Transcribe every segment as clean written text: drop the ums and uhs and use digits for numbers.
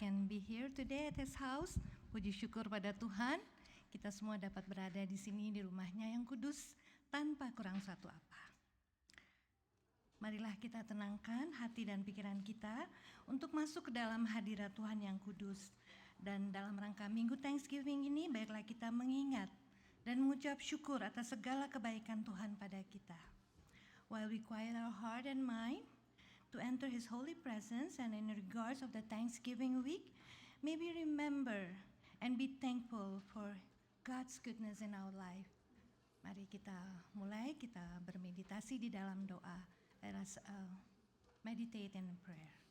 can be here today at His house. Puji syukur pada Tuhan, kita semua dapat berada di sini di rumahnya yang kudus tanpa kurang suatu apa. Marilah kita tenangkan hati dan pikiran kita untuk masuk ke dalam hadirat Tuhan yang kudus. Dan dalam rangka Minggu Thanksgiving ini, baiklah kita mengingat dan mengucap syukur atas segala kebaikan Tuhan pada kita. While we quiet our heart and mind to enter His holy presence, and in regards of the Thanksgiving week, may we remember and be thankful for God's goodness in our life. Mari kita mulai, kita bermeditasi di dalam doa. Let us meditate in prayer.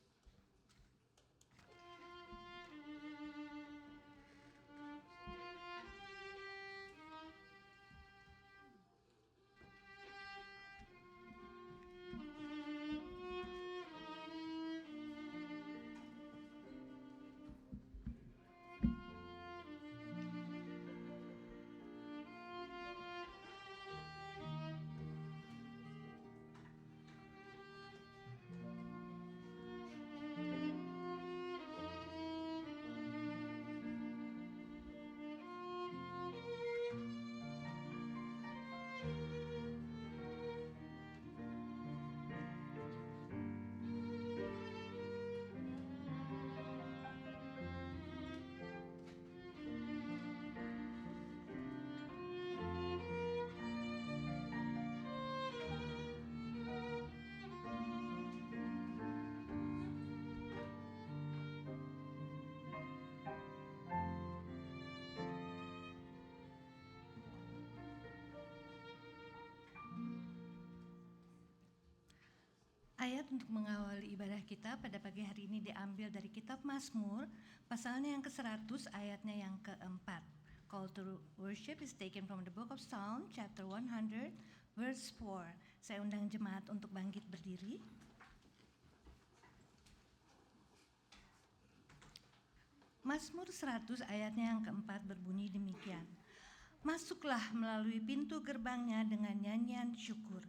Ayat untuk mengawali ibadah kita pada pagi hari ini diambil dari kitab Mazmur, pasalnya yang ke-100, ayatnya yang ke-4. Call to worship is taken from the book of Psalm, chapter 100, verse 4. Saya undang jemaat untuk bangkit berdiri. Mazmur 100 ayatnya yang ke-4 berbunyi demikian. Masuklah melalui pintu gerbangnya dengan nyanyian syukur,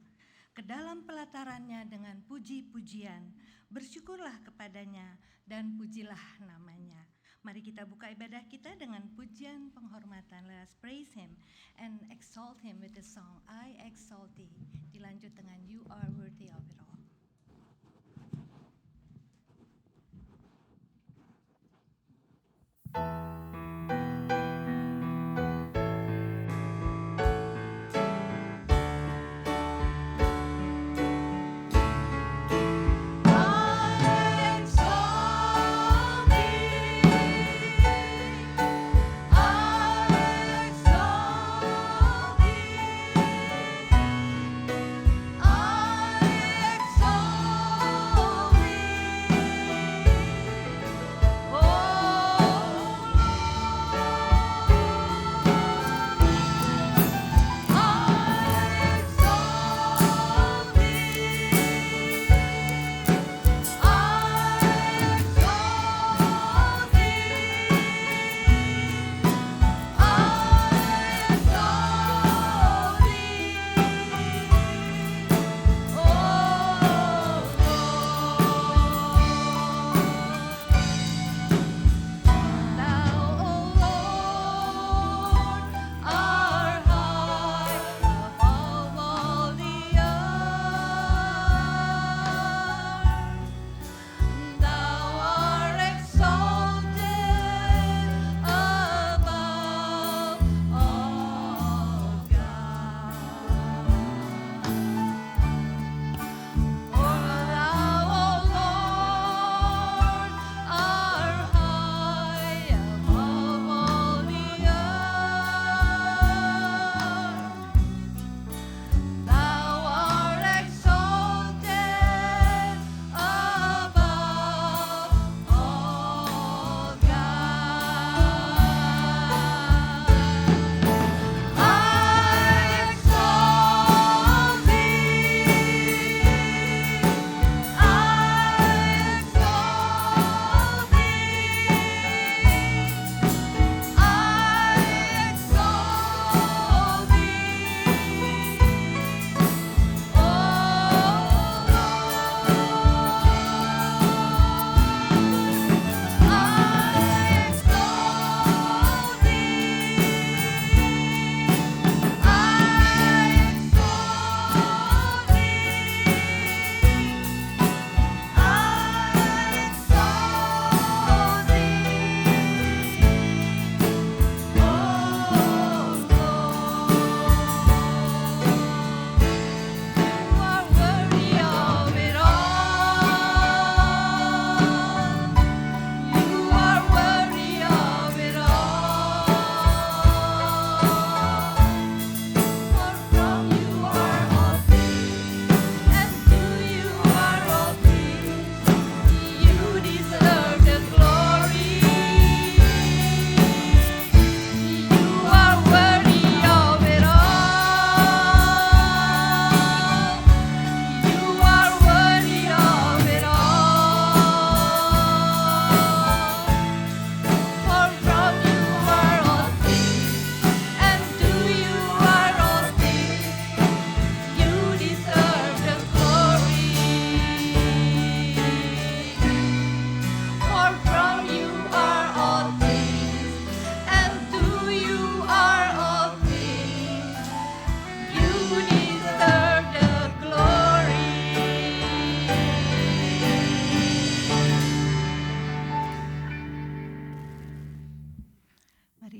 ke dalam pelatarannya dengan puji-pujian, bersyukurlah kepadanya dan pujilah namanya. Mari kita buka ibadah kita dengan pujian penghormatan. Let us praise Him and exalt Him with the song I Exalt Thee. Dilanjut dengan You Are Worthy of It All. I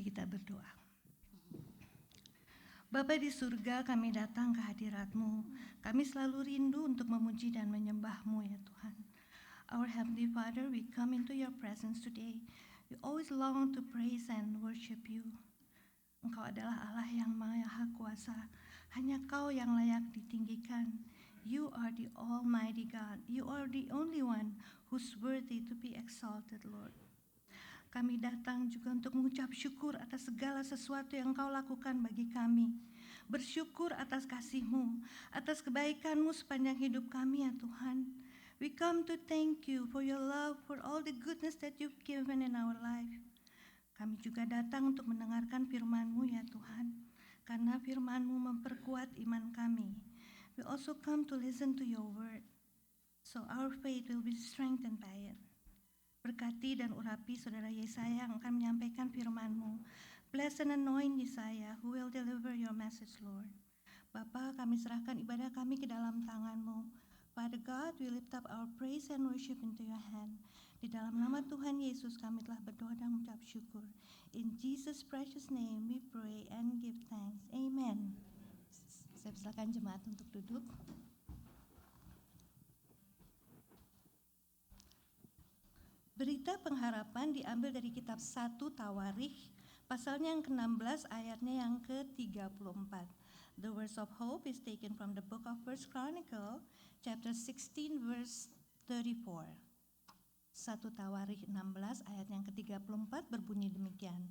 Mari kita berdoa. Bapa di surga, kami datang ke hadirat-Mu. Kami selalu rindu untuk memuji dan menyembah-Mu ya Tuhan. Our Heavenly Father, we come into your presence today. We always long to praise and worship you. Engkau adalah Allah yang Maha Kuasa. Hanya Kau yang layak ditinggikan. You are the Almighty God. You are the only one who's worthy to be exalted, Lord. Kami datang juga untuk mengucap syukur atas segala sesuatu yang Kau lakukan bagi kami. Bersyukur atas kasih-Mu, atas kebaikan-Mu sepanjang hidup kami ya Tuhan. We come to thank you for your love, for all the goodness that you've given in our life. Kami juga datang untuk mendengarkan firman-Mu ya Tuhan, karena firman-Mu memperkuat iman kami. We also come to listen to your word, so our faith will be strengthened by it. Berkati dan urapi saudara Yesaya yang akan menyampaikan firman-Mu. Bless and anoint Yesaya who will deliver your message, Lord. Bapa, kami serahkan ibadah kami ke dalam tangan-Mu. Father God, we lift up our praise and worship into your hand. Di dalam nama Tuhan Yesus kami telah berdoa dan mengucap syukur. In Jesus' precious name we pray and give thanks. Amen. Saya persilakan jemaat untuk duduk. Berita pengharapan diambil dari kitab 1 Tawarikh, pasalnya yang ke-16 ayatnya yang ke-34. The words of hope is taken from the book of 1 Chronicle, chapter 16 verse 34. 1 Tawarikh 16 ayat yang ke-34 berbunyi demikian.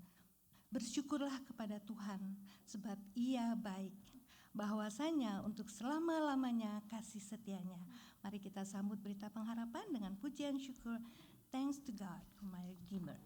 Bersyukurlah kepada Tuhan sebab Ia baik, bahwasanya untuk selama-lamanya kasih setianya. Mari kita sambut berita pengharapan dengan pujian syukur. Thanks to God for my Redeemer.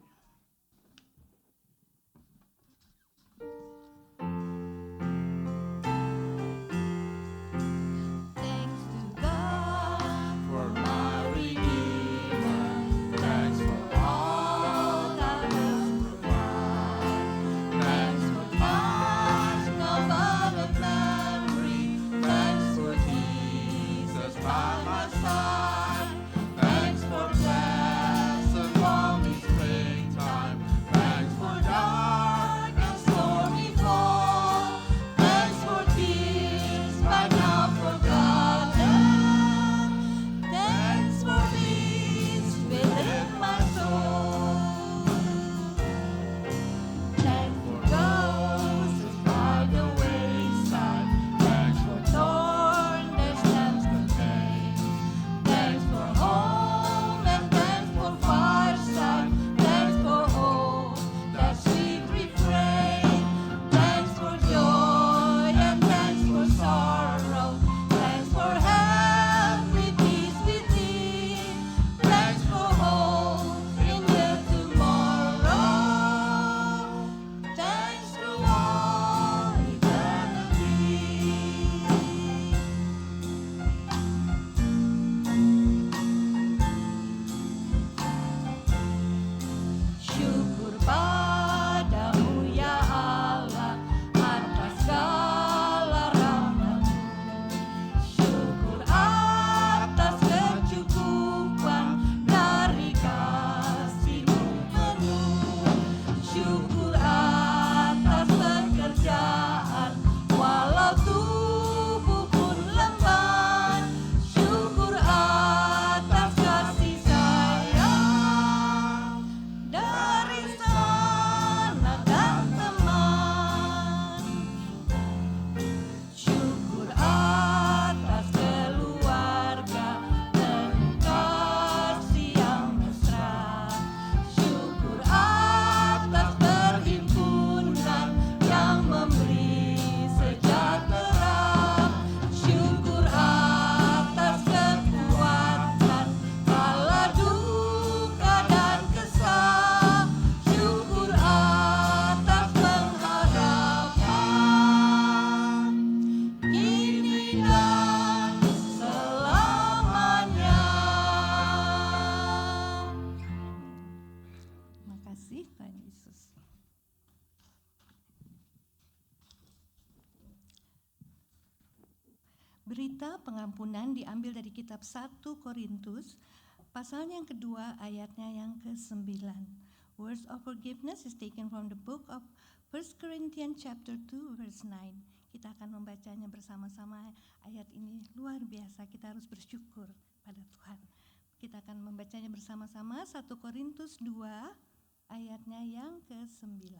Berita pengampunan diambil dari kitab 1 Korintus, pasalnya yang kedua ayatnya yang ke-9. Words of forgiveness is taken from the book of 1 Corinthians chapter 2 verse 9. Kita akan membacanya bersama-sama. Ayat ini luar biasa, kita harus bersyukur pada Tuhan. Kita akan membacanya bersama-sama 1 Korintus 2 ayatnya yang ke-9.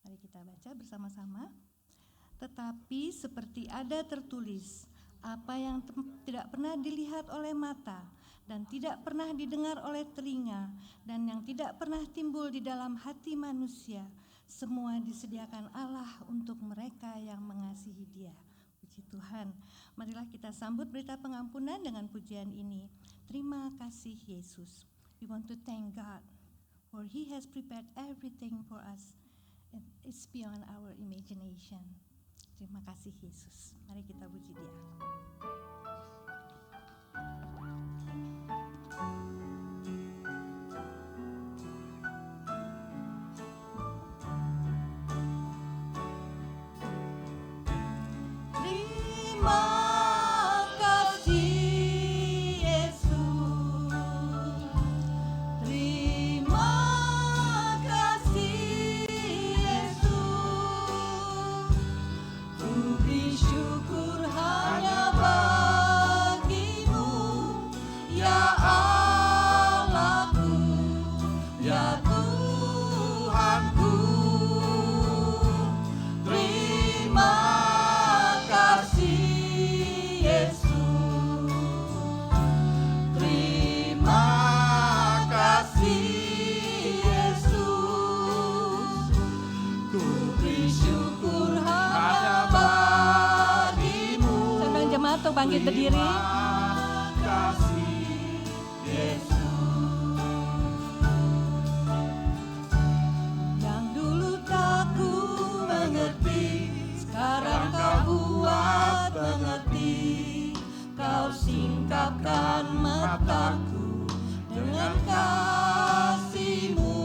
Mari kita baca bersama-sama. Tetapi seperti ada tertulis, apa yang tidak pernah dilihat oleh mata dan tidak pernah didengar oleh telinga dan yang tidak pernah timbul di dalam hati manusia, semua disediakan Allah untuk mereka yang mengasihi Dia. Puji Tuhan. Marilah kita sambut berita pengampunan dengan pujian ini. Terima kasih Yesus. We want to thank God for He has prepared everything for us. It's beyond our imagination. Terima kasih Yesus. Mari kita puji Dia. Bangkit berdiri. Yang dulu tak ku mengerti, sekarang kau buat mengerti. Kau singkapkan mataku dengan kasih-Mu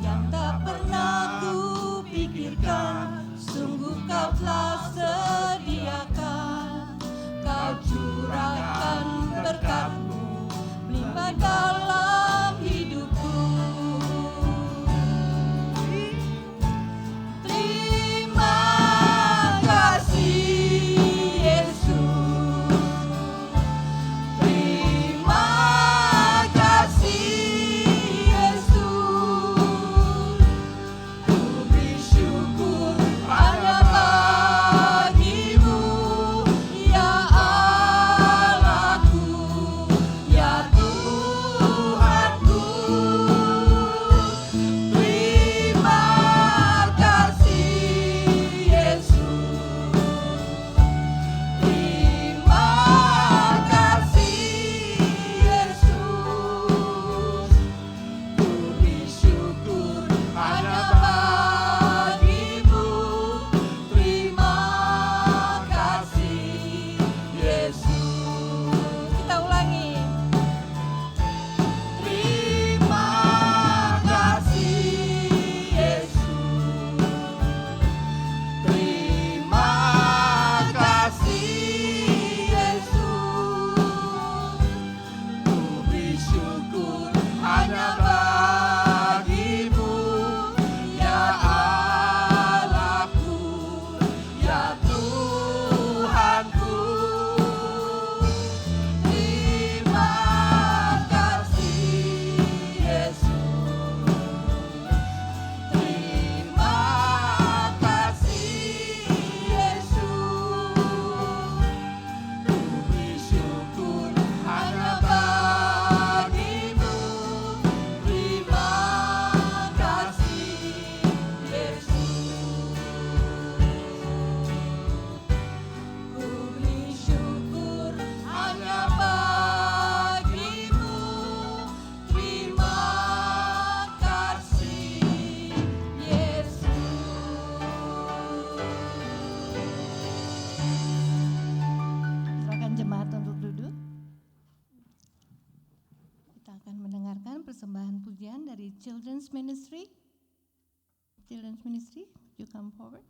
yang tak pernah ku pikirkan. Sungguh kau telah sediakan, kau curahkan berkat-Mu melimpah dalam hidupku. Terima kasih Yesus, terima kasih Yesus, ku beri syukur hanya bagimu, ya Allahku, ya Tuhanku. Terima kasih Yesus, terima kasih Yesus, ku beri syukur hanya bagimu. Terima kasih Yesus. Kita ulangi. Terima kasih Yesus, terima kasih Yesus, ku beri syukur hanya bagimu, ya Allahku, ya Tuhanku. Terima kasih Yesus, terima kasih Yesus, ku beri syukur hanya bagimu. Terima kasih Yesus, ku beri syukur hanya bagimu. Terima kasih Yesus. Silakan jemaat untuk duduk. Kita akan mendengarkan persembahan pujian dari Children's Ministry. Children's Ministry, you come forward.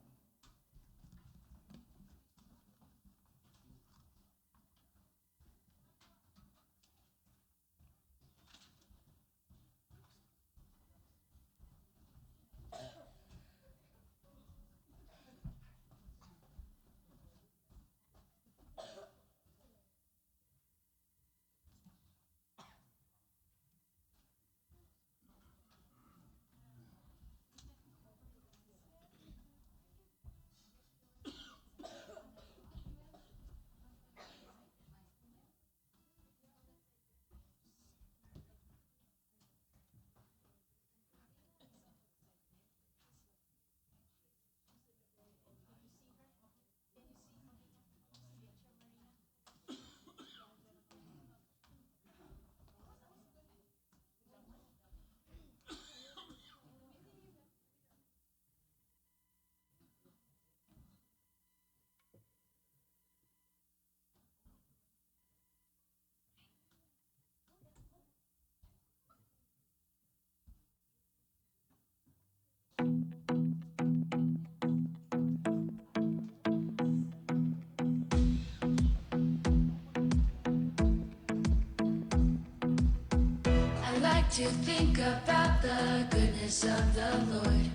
like to think about the goodness of the Lord.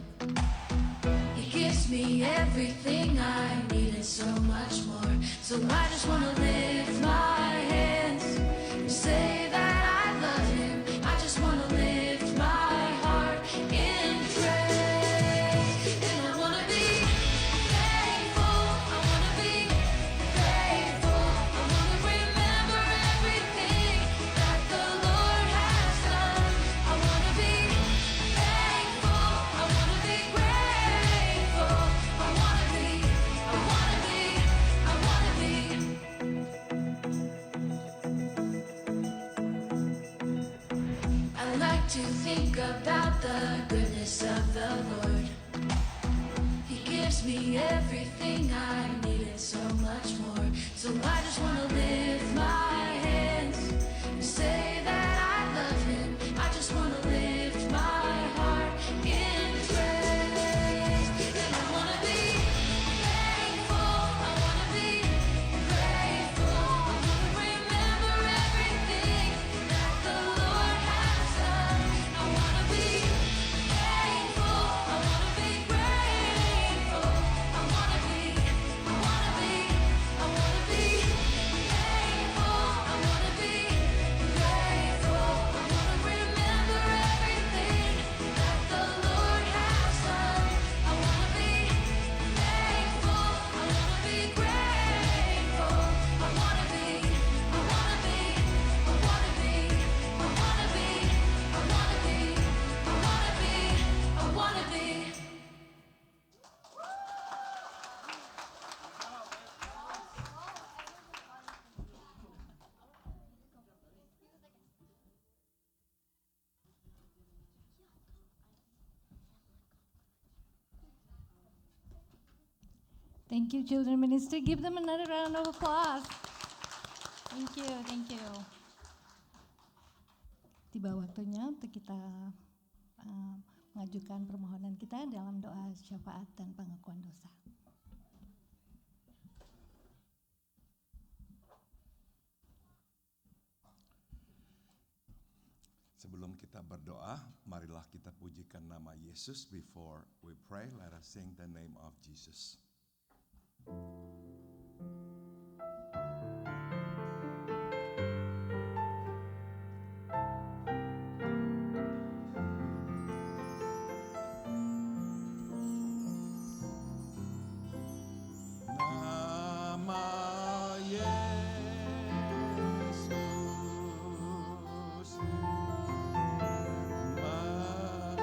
He gives me everything I need and so much more. So I just want to lift my hands and say that I love him. I just want to lift my heart in praise. And I want to be thankful. I want to be grateful. I want to remember everything that the Lord has done. I want to be thankful. I want to be grateful. I want to be, I want to be, I want to be. I like to think about the goodness of the Lord. He gives me everything I need and so much more. So I just want to lift my hands and say that I love him. I just want to lift my heart in praise. And I want to be thankful. I want to be grateful. I want to remember everything that the Lord has done. I want to be thankful. I want to be grateful. I want to be, I want to be, I want to be thankful. I want to be grateful. I want to remember everything that the Lord has done. I want to be thankful. I want to be grateful. I want to be, I want to be, I want to be, I want to be, I want to be, I want to be, I want to be. Thank you, Children Ministry. Give them another round of applause. Thank you, thank you. Tiba waktunya untuk kita mengajukan permohonan kita dalam doa syafaat dan pengakuan dosa. Sebelum kita berdoa, marilah kita pujikan nama Yesus. Before we pray, let us sing the name of Jesus. Nama Yesus memulihkan.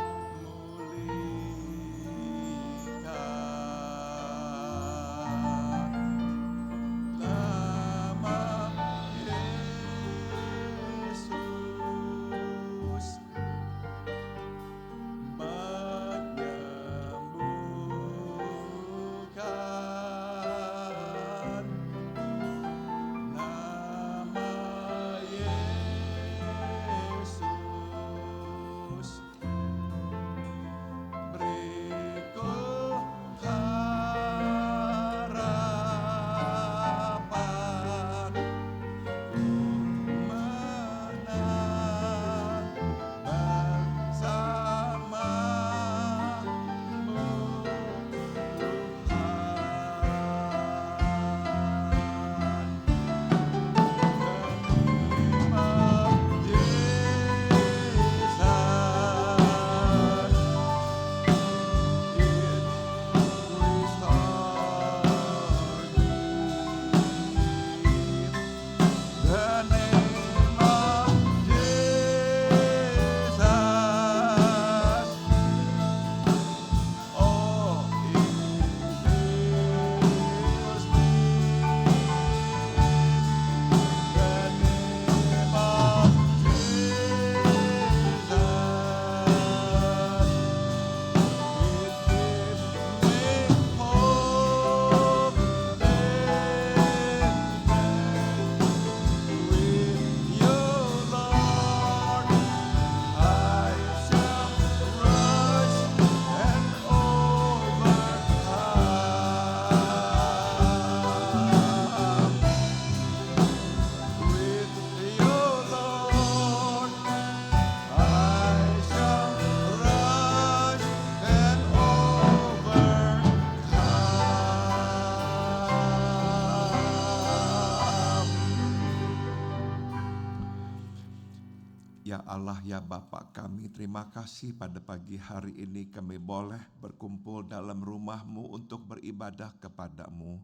Ya Allah, ya Bapa kami, terima kasih pada pagi hari ini kami boleh berkumpul dalam rumah-Mu untuk beribadah kepada-Mu.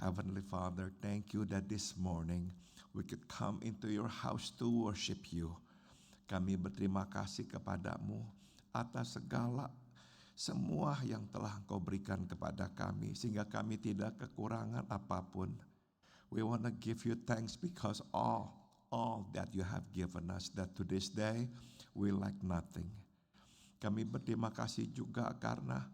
Heavenly Father, thank you that this morning we could come into your house to worship you. Kami berterima kasih kepada-Mu atas segala semua yang telah Engkau berikan kepada kami, sehingga kami tidak kekurangan apapun. We want to give you thanks because all that you have given us, that to this day we lack nothing. Kami berterima kasih juga karena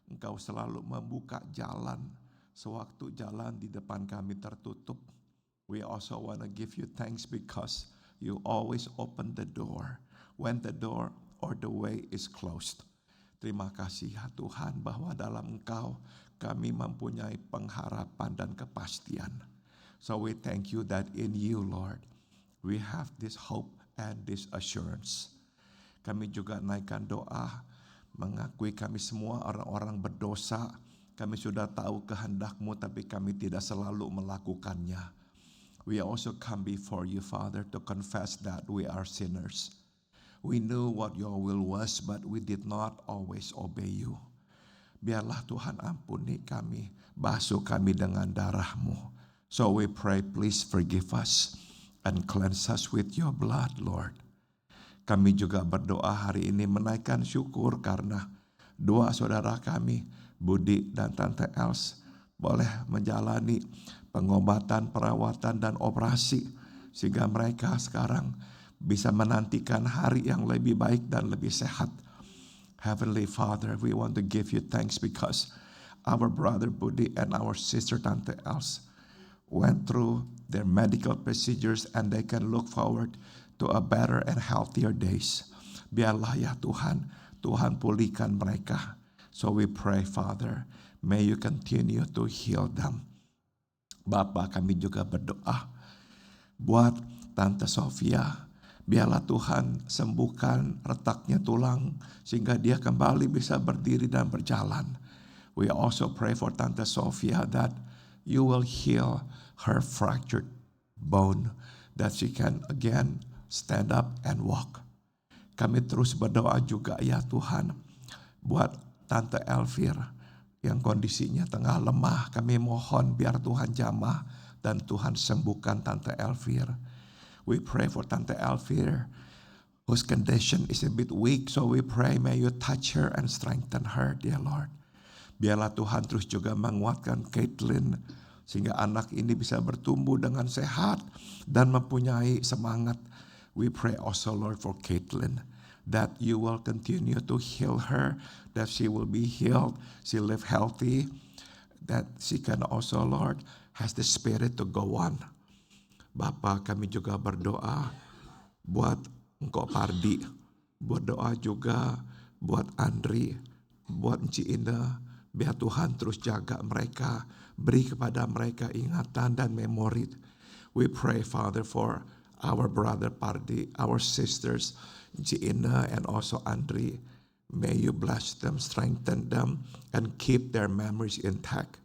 Engkau selalu membuka jalan sewaktu jalan di depan kami tertutup. We also want to give you thanks because you always open the door when the door or the way is closed. Terima kasih ya Tuhan bahwa dalam Engkau kami mempunyai pengharapan dan kepastian. So we thank you that in you, Lord, we have this hope and this assurance. Kami juga naikkan doa, mengakui kami semua orang-orang berdosa. Kami sudah tahu kehendak-Mu, tapi kami tidak selalu melakukannya. We also come before you, Father, to confess that we are sinners. We knew what your will was, but we did not always obey you. Biarlah Tuhan ampuni kami, basuh kami dengan darah-Mu. So we pray, please forgive us and cleanse us with your blood, Lord. Kami juga berdoa hari ini menaikkan syukur karena dua saudara kami, Budi dan Tante Els, boleh menjalani pengobatan, perawatan, dan operasi. Sehingga mereka sekarang bisa menantikan hari yang lebih baik dan lebih sehat. Heavenly Father, we want to give you thanks because our brother Budi and our sister Tante Els went through their medical procedures and they can look forward to a better and healthier days. Biarlah ya Tuhan, Tuhan pulihkan mereka. So we pray, Father, may you continue to heal them. Bapa, kami juga berdoa buat Tante Sofia. Biarlah Tuhan sembuhkan retaknya tulang sehingga dia kembali bisa berdiri dan berjalan. We also pray for Tante Sofia that you will heal her fractured bone, that she can again stand up and walk. Kami terus berdoa juga ya Tuhan buat Tante Elvir yang kondisinya tengah lemah. Kami mohon biar Tuhan jamah dan Tuhan sembuhkan Tante Elvir. We pray for Tante Elvir whose condition is a bit weak. So we pray may you touch her and strengthen her, dear Lord. Biarlah Tuhan terus juga menguatkan Caitlin sehingga anak ini bisa bertumbuh dengan sehat dan mempunyai semangat. We pray also, Lord, for Caitlin, that you will continue to heal her, that she will be healed, she live healthy, that she can also, Lord, has the spirit to go on. Bapa, kami juga berdoa buat Engkau Pardi, berdoa juga buat Andri, buat Enci Indah. Biar Tuhan terus jaga mereka, beri kepada mereka ingatan dan memori. We pray, Father, for our brother Pardi, our sisters Enci Indah and also Andri. May you bless them, strengthen them, and keep their memories intact.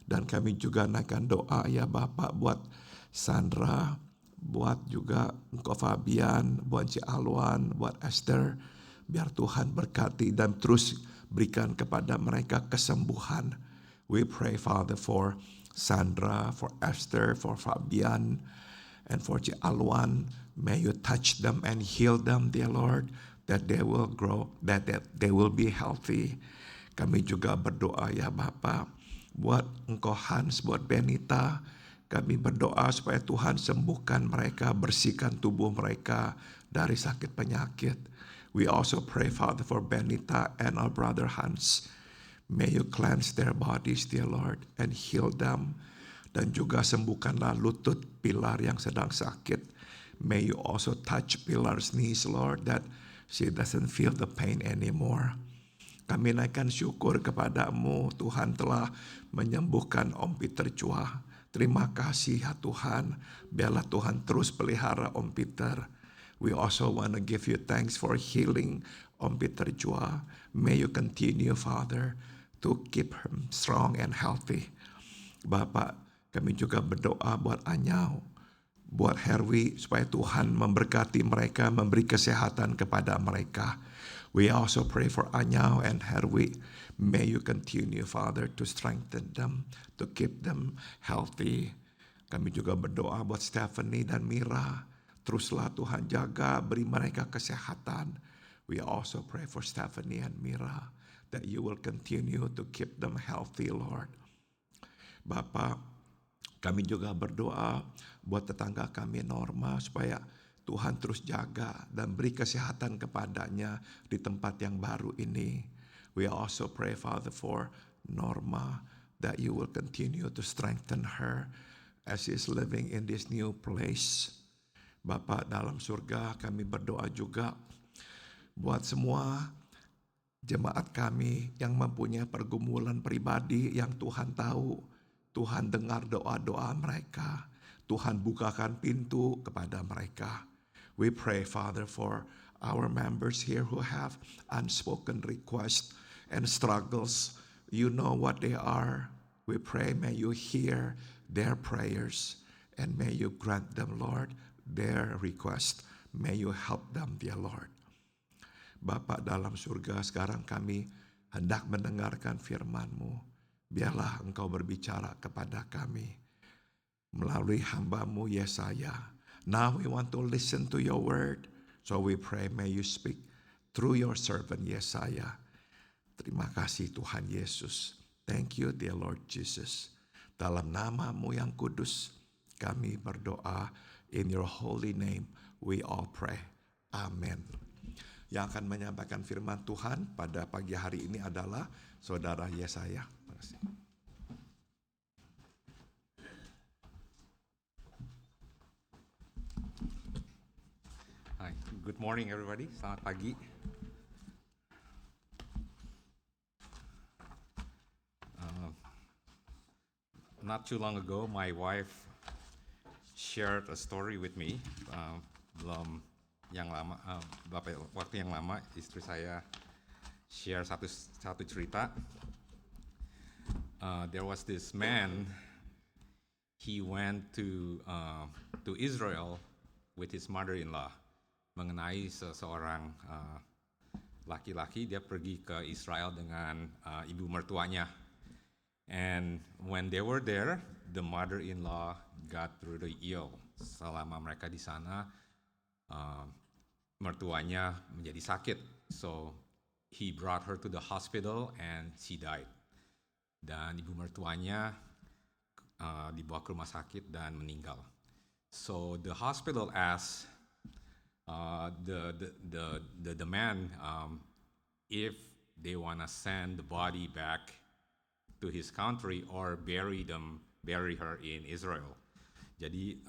Dan kami juga naikkan doa ya Bapak buat Sandra, buat juga Engkau Fabian, buat Ci Alwan, buat Esther. Biar Tuhan berkati dan terus berikan kepada mereka kesembuhan. We pray, Father, for Sandra, for Esther, for Fabian, and for Ci Alwan. May you touch them and heal them, dear Lord, that they will grow, that they will be healthy. Kami juga berdoa ya Bapa buat Engkau Hans, buat Benita. Kami berdoa supaya Tuhan sembuhkan mereka, bersihkan tubuh mereka dari sakit penyakit. We also pray, Father, for Benita and our brother Hans. May you cleanse their bodies, dear Lord, and heal them. Dan juga sembuhkanlah lutut Pilar yang sedang sakit. May you also touch Pilar's knees, Lord, that she doesn't feel the pain anymore. Kami naikkan syukur kepada-Mu, Tuhan telah menyembuhkan Om Peter Chua. Terima kasih ya Tuhan, biarlah Tuhan terus pelihara Om Peter. We also want to give you thanks for healing Om Peter Chua. May you continue, Father, to keep him strong and healthy. Bapak, kami juga berdoa buat Anyau. buat Herwi supaya Tuhan memberkati mereka, memberi kesehatan kepada mereka. We also pray for Anyao and Herwi. May you continue, Father, to strengthen them, to keep them healthy. Kami juga berdoa buat Stephanie dan Mira. Teruslah Tuhan jaga, beri mereka kesehatan. We also pray for Stephanie and Mira, that you will continue to keep them healthy, Lord. Bapak, kami juga berdoa buat tetangga kami Norma supaya Tuhan terus jaga dan beri kesehatan kepadanya di tempat yang baru ini. We also pray, Father, for Norma, that you will continue to strengthen her as she is living in this new place. Bapak dalam surga, kami berdoa juga buat semua jemaat kami yang mempunyai pergumulan pribadi yang Tuhan tahu. Tuhan dengar doa-doa mereka. Tuhan bukakan pintu kepada mereka. We pray, Father, for our members here who have unspoken requests and struggles. You know what they are. We pray, may you hear their prayers and may you grant them, Lord, their request. May you help them, dear Lord. Bapa dalam surga, sekarang kami hendak mendengarkan firman-Mu. Biarlah Engkau berbicara kepada kami melalui hamba-Mu Yesaya. Now we want to listen to your word. So we pray, may you speak through your servant Yesaya. Terima kasih Tuhan Yesus. Thank you, dear Lord Jesus. Dalam nama-Mu yang kudus, kami berdoa. In your holy name, we all pray. Amen. Yang akan menyampaikan firman Tuhan pada pagi hari ini adalah Saudara Yesaya. Terima kasih. Hi, good morning everybody. Selamat pagi. Not too long ago, my wife shared a story with me. Belum yang lama, waktu yang lama istri saya share satu cerita. There was this man. He went to Israel with his mother-in-law. Mengenai seseorang laki-laki, dia pergi ke Israel dengan ibu mertuanya. And when they were there, the mother-in-law got really ill. Selama mereka di sana, mertuanya menjadi sakit. So he brought her to the hospital and she died. Dan ibu mertuanya dibawa ke rumah sakit dan meninggal. So the hospital asked the man if they wanna send the body back to his country or bury her in Israel. Jadi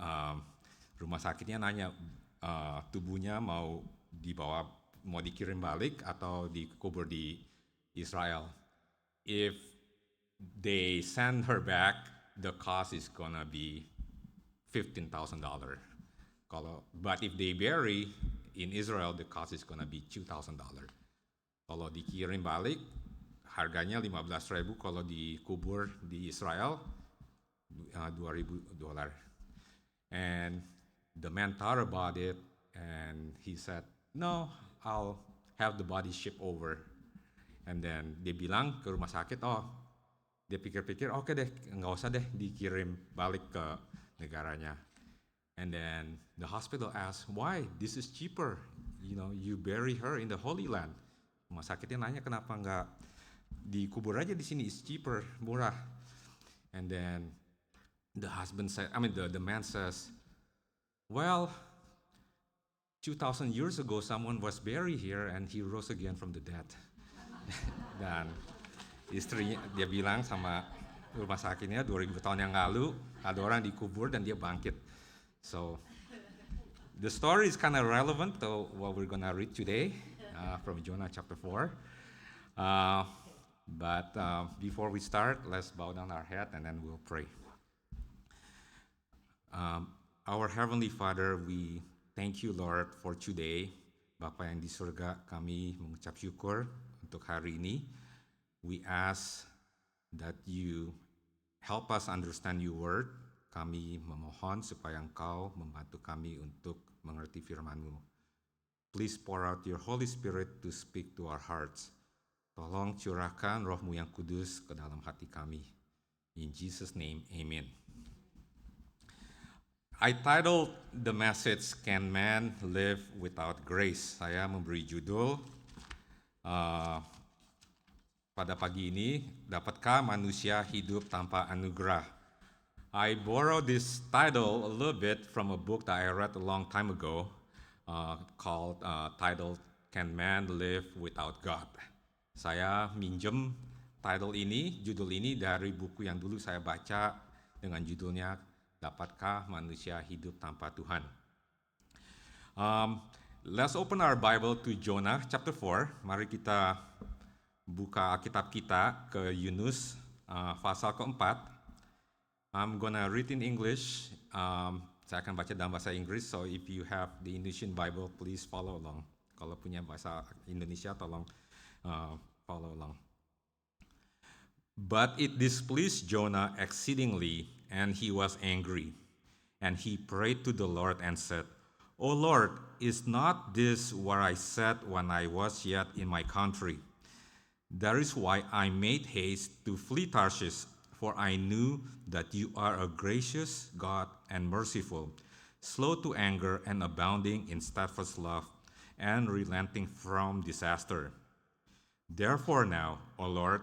rumah sakitnya nanya tubuhnya mau dikirim balik atau dikubur di Israel. If they send her back, the cost is gonna be $15,000. But if they bury in Israel, the cost is gonna be $2,000. Kalau dikirim balik, harganya $15,000. Kalau dikubur di Israel, $2,000. And the man thought about it, and he said, "No, I'll have the body shipped over." And then dia bilang ke rumah sakit, dia pikir-pikir, oke deh, nggak usah deh dikirim balik ke negaranya. And then the hospital asked, "Why? This is cheaper. You bury her in the Holy Land." Rumah sakitnya nanya, kenapa nggak dikubur aja di sini, is cheaper, murah. And then the man says, "Well, 2,000 years ago someone was buried here and he rose again from the dead." Dan istrinya, dia bilang sama rumah sakitnya, 2000 tahun yang lalu ada orang dikubur dan dia bangkit. So the story is kind of relevant to what we're gonna read today from Jonah chapter 4. But before we start, let's bow down our head and then we'll pray. Our Heavenly Father, we thank you, Lord, for today. Bapa yang di surga, kami mengucap syukur untuk hari ini. We ask that you help us understand your word kami memohon supaya Engkau membantu kami untuk mengerti firman-Mu. Please pour out your Holy Spirit to speak to our hearts. Tolong curahkan Roh-Mu yang kudus ke dalam hati kami. In Jesus' name, amen. I titled the message, Can Man Live Without Grace? Saya memberi judul pada pagi ini, dapatkah manusia hidup tanpa anugerah? I borrowed this title a little bit from a book that I read a long time ago titled, Can Man Live Without God? Saya minjem judul ini dari buku yang dulu saya baca dengan judulnya, Dapatkah Manusia Hidup Tanpa Tuhan? Let's open our Bible to Jonah chapter 4. Mari kita buka Alkitab kita ke Yunus pasal keempat. I'm gonna read in English. Saya akan baca dalam bahasa Inggris. So if you have the Indonesian Bible, please follow along. Kalau punya bahasa Indonesia, tolong follow along. But it displeased Jonah exceedingly, and he was angry. And he prayed to the Lord and said, O Lord, is not this what I said when I was yet in my country? That is why I made haste to flee Tarshish, for I knew that you are a gracious God and merciful, slow to anger and abounding in steadfast love, and relenting from disaster. Therefore now, O Lord,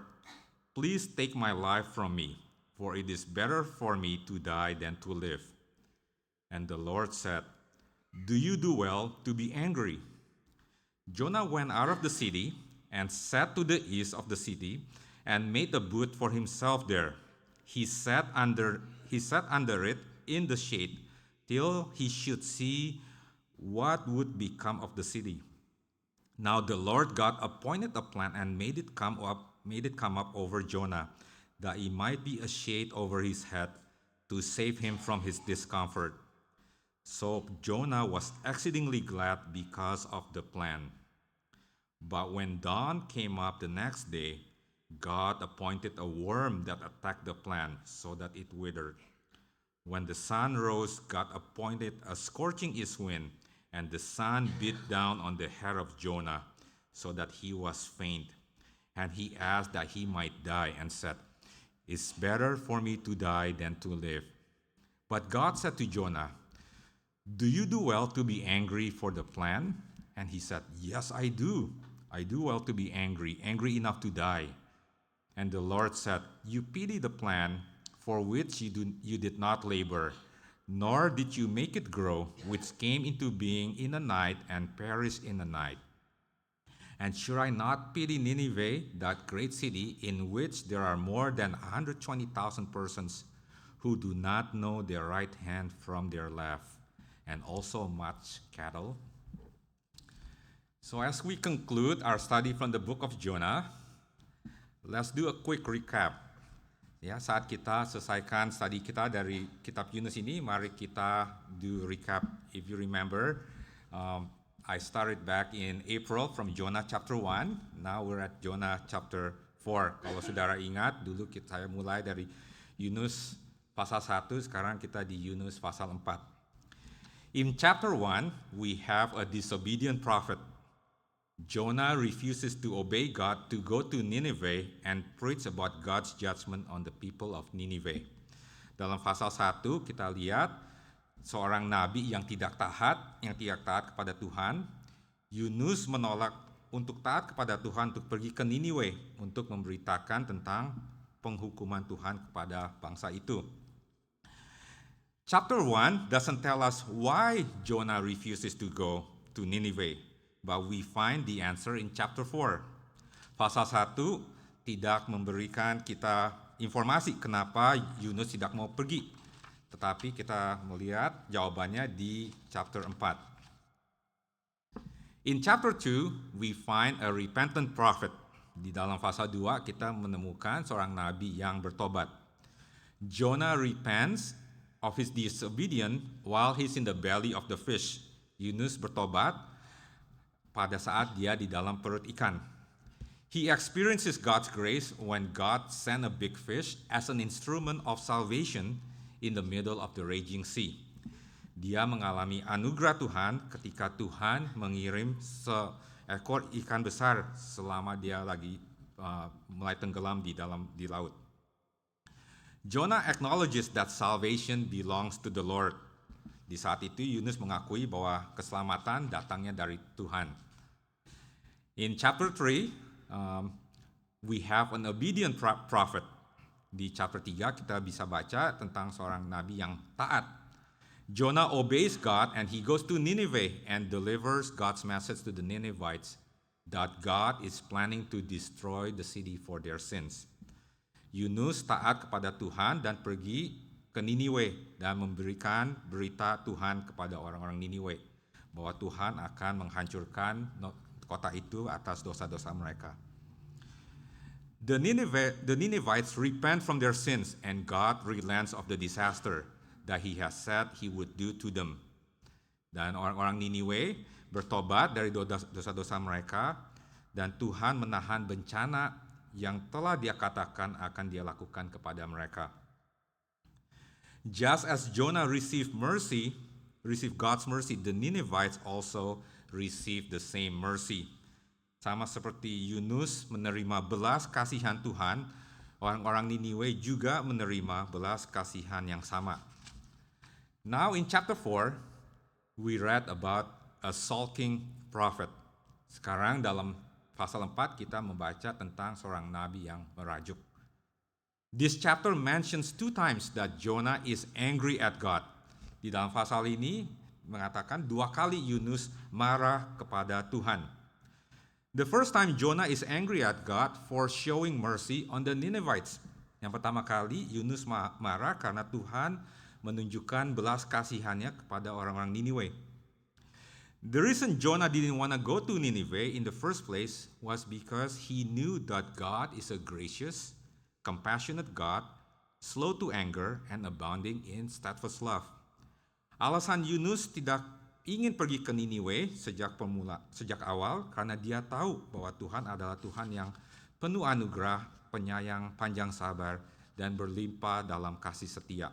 please take my life from me, for it is better for me to die than to live. And the Lord said, Do you do well to be angry? Jonah went out of the city and sat to the east of the city and made a booth for himself there. He sat under it in the shade till he should see what would become of the city. Now the Lord God appointed a plant and made it come up over Jonah, that it might be a shade over his head to save him from his discomfort. So Jonah was exceedingly glad because of the plant. But when dawn came up the next day, God appointed a worm that attacked the plant so that it withered. When the sun rose, God appointed a scorching east wind, and the sun beat down on the head of Jonah so that he was faint. And he asked that he might die and said, It's better for me to die than to live. But God said to Jonah, Do you do well to be angry for the plant? And he said, Yes, I do. I do well to be angry enough to die. And the Lord said, You pity the plant for which you did not labor, nor did you make it grow, which came into being in a night and perished in a night. And should I not pity Nineveh, that great city in which there are more than 120,000 persons who do not know their right hand from their left, and also much cattle? So as we conclude our study from the book of Jonah, let's do a quick recap. Ya, saat kita selesaikan studi kita dari kitab Yunus ini, mari kita do recap. If you remember, I started back in April from Jonah chapter 1. Now we're at Jonah chapter 4. Kalau saudara ingat, dulu saya mulai dari Yunus pasal 1, sekarang kita di Yunus pasal 4. In chapter 1, we have a disobedient prophet. Jonah refuses to obey God to go to Nineveh and preach about God's judgment on the people of Nineveh. Dalam pasal 1 kita lihat seorang nabi yang tidak taat kepada Tuhan. Yunus menolak untuk taat kepada Tuhan untuk pergi ke Niniwe untuk memberitakan tentang penghukuman Tuhan kepada bangsa itu. Chapter 1 doesn't tell us why Jonah refuses to go to Nineveh, but we find the answer in chapter 4. Pasal 1 tidak memberikan kita informasi kenapa Yunus tidak mau pergi, tetapi kita melihat jawabannya di chapter 4. In chapter 2, we find a repentant prophet. Di dalam pasal 2, kita menemukan seorang nabi yang bertobat. Jonah repents of his disobedience while he's in the belly of the fish. Yunus bertobat pada saat dia di dalam perut ikan. He experiences God's grace when God sent a big fish as an instrument of salvation in the middle of the raging sea. Dia mengalami anugerah Tuhan ketika Tuhan mengirim seekor ikan besar selama dia lagi mulai tenggelam di laut. Jonah acknowledges that salvation belongs to the Lord. Di saat itu Yunus mengakui bahwa keselamatan datangnya dari Tuhan. In chapter 3, we have an obedient prophet. Di chapter 3 kita bisa baca tentang seorang nabi yang taat. Jonah obeys God and he goes to Nineveh and delivers God's message to the Ninevites that God is planning to destroy the city for their sins. Yunus taat kepada Tuhan dan pergi ke Niniwe dan memberikan berita Tuhan kepada orang-orang Niniwe bahwa Tuhan akan menghancurkan kota itu atas dosa-dosa mereka. The Ninevites repent from their sins and God relents of the disaster that he has said he would do to them. Dan orang-orang Niniwe bertobat dari dosa-dosa mereka dan Tuhan menahan bencana yang telah dia katakan akan dia lakukan kepada mereka. Just as Jonah received God's mercy, the Ninevites also received the same mercy. Sama seperti Yunus menerima belas kasihan Tuhan, orang-orang Niniwe juga menerima belas kasihan yang sama. Now in chapter 4, we read about a sulking prophet. Sekarang dalam pasal 4 kita membaca tentang seorang nabi yang merajuk. This chapter mentions 2 times that Jonah is angry at God. Di dalam pasal ini mengatakan 2 kali Yunus marah kepada Tuhan. The first time Jonah is angry at God for showing mercy on the Ninevites. Yang pertama kali Yunus marah karena Tuhan menunjukkan belas kasihannya kepada orang-orang Niniwe. The reason Jonah didn't want to go to Nineveh in the first place was because he knew that God is a gracious, compassionate God, slow to anger, and abounding in steadfast love. Alasan Yunus tidak ingin pergi ke Niniwe sejak awal karena dia tahu bahwa Tuhan adalah Tuhan yang penuh anugerah, penyayang, panjang sabar, dan berlimpah dalam kasih setia.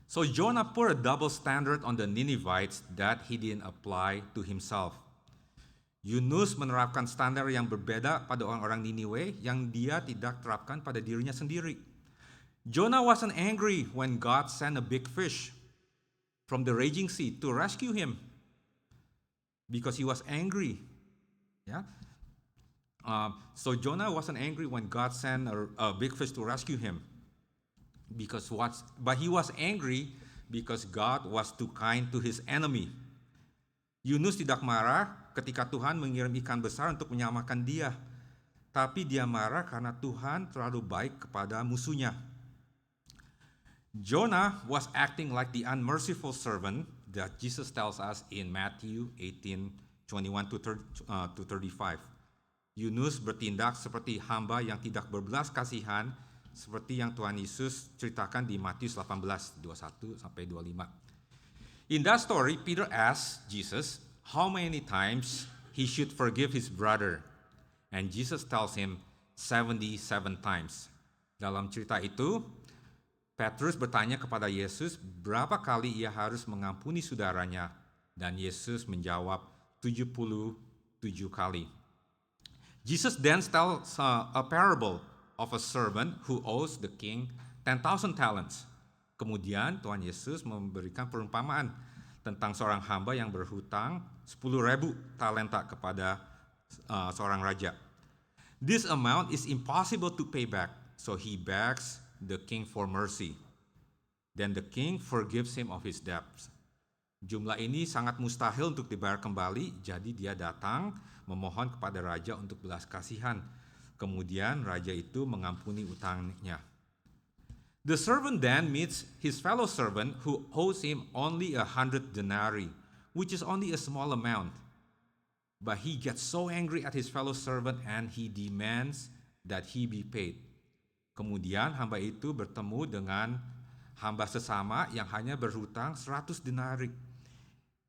So Jonah put a double standard on the Ninevites that he didn't apply to himself. Yunus menerapkan standar yang berbeda pada orang-orang Niniwe yang dia tidak terapkan pada dirinya sendiri. Jonah wasn't angry when God sent a big fish from the raging sea to rescue him because he was angry. So Jonah wasn't angry when God sent a big fish to rescue him. But he was angry because God was too kind to his enemy. Yunus tidak marah ketika Tuhan mengirim ikan besar untuk menyelamatkan dia, tapi dia marah karena Tuhan terlalu baik kepada musuhnya. Jonah was acting like the unmerciful servant that Jesus tells us in Matthew 18:21-35. Yunus bertindak seperti hamba yang tidak berbelas kasihan, seperti yang Tuhan Yesus ceritakan di Matius 18:21-25. In that story, Peter asked Jesus how many times he should forgive his brother. And Jesus tells him 77 times. Dalam cerita itu, Petrus bertanya kepada Yesus berapa kali ia harus mengampuni saudaranya. Dan Yesus menjawab 77 kali. Jesus then tells a parable of a servant who owes the king 10,000 talents. Kemudian Tuhan Yesus memberikan perumpamaan tentang seorang hamba yang berhutang 10,000 talenta kepada seorang raja. This amount is impossible to pay back, so he begs the king for mercy. Then the king forgives him of his debts. Jumlah ini sangat mustahil untuk dibayar kembali, jadi dia datang memohon kepada raja untuk belas kasihan. Kemudian raja itu mengampuni utangnya. The servant then meets his fellow servant who owes him only 100 denarii, which is only a small amount. But he gets so angry at his fellow servant and he demands that he be paid. Kemudian hamba itu bertemu dengan hamba sesama yang hanya berhutang 100 denarii,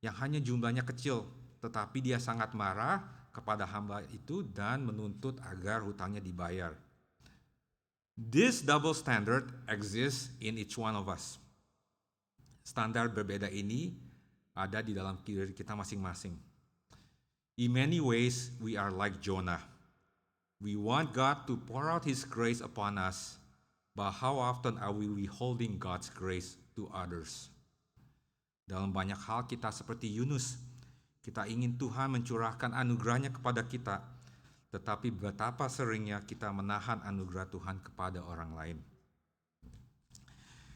yang hanya jumlahnya kecil, tetapi dia sangat marah kepada hamba itu dan menuntut agar hutangnya dibayar. This double standard exists in each one of us. Standar berbeda ini ada di dalam diri kita masing-masing. In many ways, we are like Jonah. We want God to pour out His grace upon us, but how often are we withholding God's grace to others? Dalam banyak hal kita seperti Yunus. Kita ingin Tuhan mencurahkan anugerahnya kepada kita, tetapi betapa seringnya kita menahan anugerah Tuhan kepada orang lain.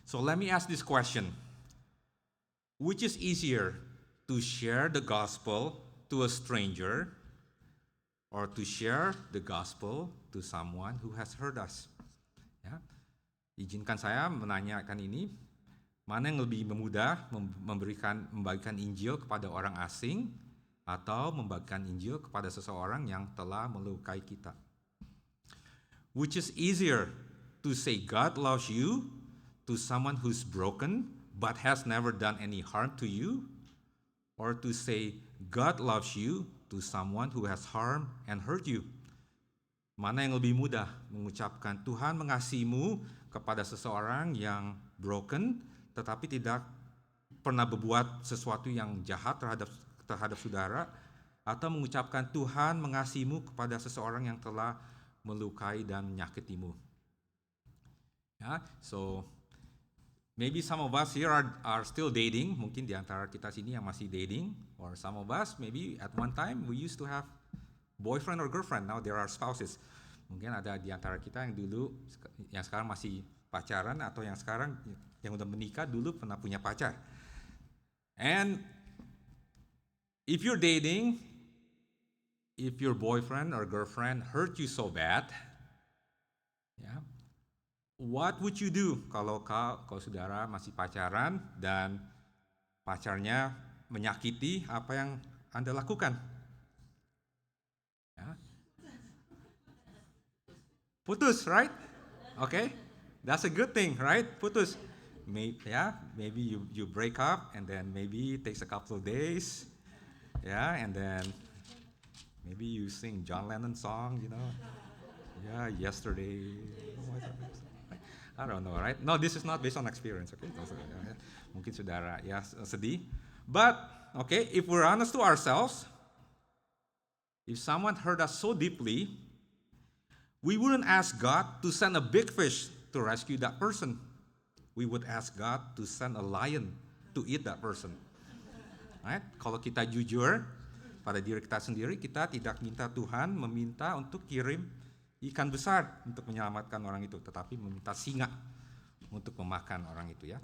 So let me ask this question. Which is easier, to share the gospel to a stranger or to share the gospel to someone who has hurt us? Ya. Izinkan saya menanyakan ini, mana yang lebih mudah membagikan Injil kepada orang asing atau membagikan Injil kepada seseorang yang telah melukai kita? Which is easier, to say God loves you to someone who's broken but has never done any harm to you, or to say God loves you to someone who has harmed and hurt you? Mana yang lebih mudah, mengucapkan Tuhan mengasihimu kepada seseorang yang broken tetapi tidak pernah berbuat sesuatu yang jahat terhadap saudara, atau mengucapkan Tuhan mengasihimu kepada seseorang yang telah melukai dan menyakitimu? Ya, so maybe some of us here are still dating. Mungkin di antara kita sini yang masih dating, or some of us maybe at one time we used to have boyfriend or girlfriend. Now there are spouses. Mungkin ada di antara kita yang dulu, yang sekarang masih pacaran, atau yang sekarang yang udah menikah dulu pernah punya pacar. And if you're dating, if your boyfriend or girlfriend hurt you so bad, ya, what would you do kalau saudara masih pacaran dan pacarnya menyakiti apa yang Anda lakukan? Ya. Putus, right? Okay, that's a good thing, right? Putus. Maybe you break up, and then maybe it takes a couple of days, and then maybe you sing John Lennon song, yesterday. I don't know, right? No, this is not based on experience, okay? Mungkin saudara sedih. But, okay, if we're honest to ourselves, if someone hurt us so deeply, we wouldn't ask God to send a big fish to rescue that person. We would ask God to send a lion to eat that person. Right? Kalau kita jujur pada diri kita sendiri, kita tidak minta Tuhan meminta untuk kirim ikan besar untuk menyelamatkan orang itu, tetapi meminta singa untuk memakan orang itu, ya.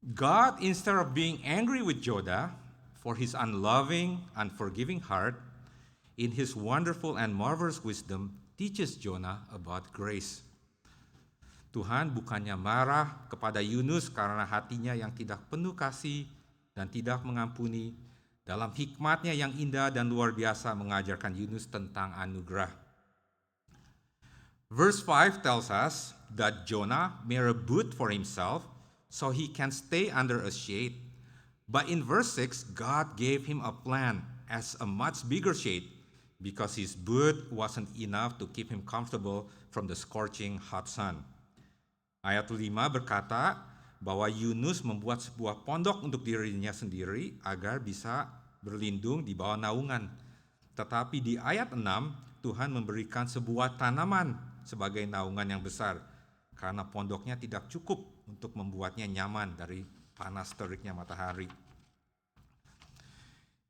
God, instead of being angry with Jonah for his unloving, unforgiving heart, in his wonderful and marvelous wisdom, teaches Jonah about grace. Tuhan bukannya marah kepada Yunus karena hatinya yang tidak penuh kasih dan tidak mengampuni. Dalam hikmatnya yang indah dan luar biasa mengajarkan Yunus tentang anugerah. Verse 5 tells us that Jonah made a boat for himself so he can stay under a shade. But in verse 6, God gave him a plan as a much bigger shade because his boat wasn't enough to keep him comfortable from the scorching hot sun. Ayat 5 berkata bahwa Yunus membuat sebuah pondok untuk dirinya sendiri agar bisa berlindung di bawah naungan. Tetapi di ayat 6, Tuhan memberikan sebuah tanaman sebagai naungan yang besar, karena pondoknya tidak cukup untuk membuatnya nyaman dari panas teriknya matahari.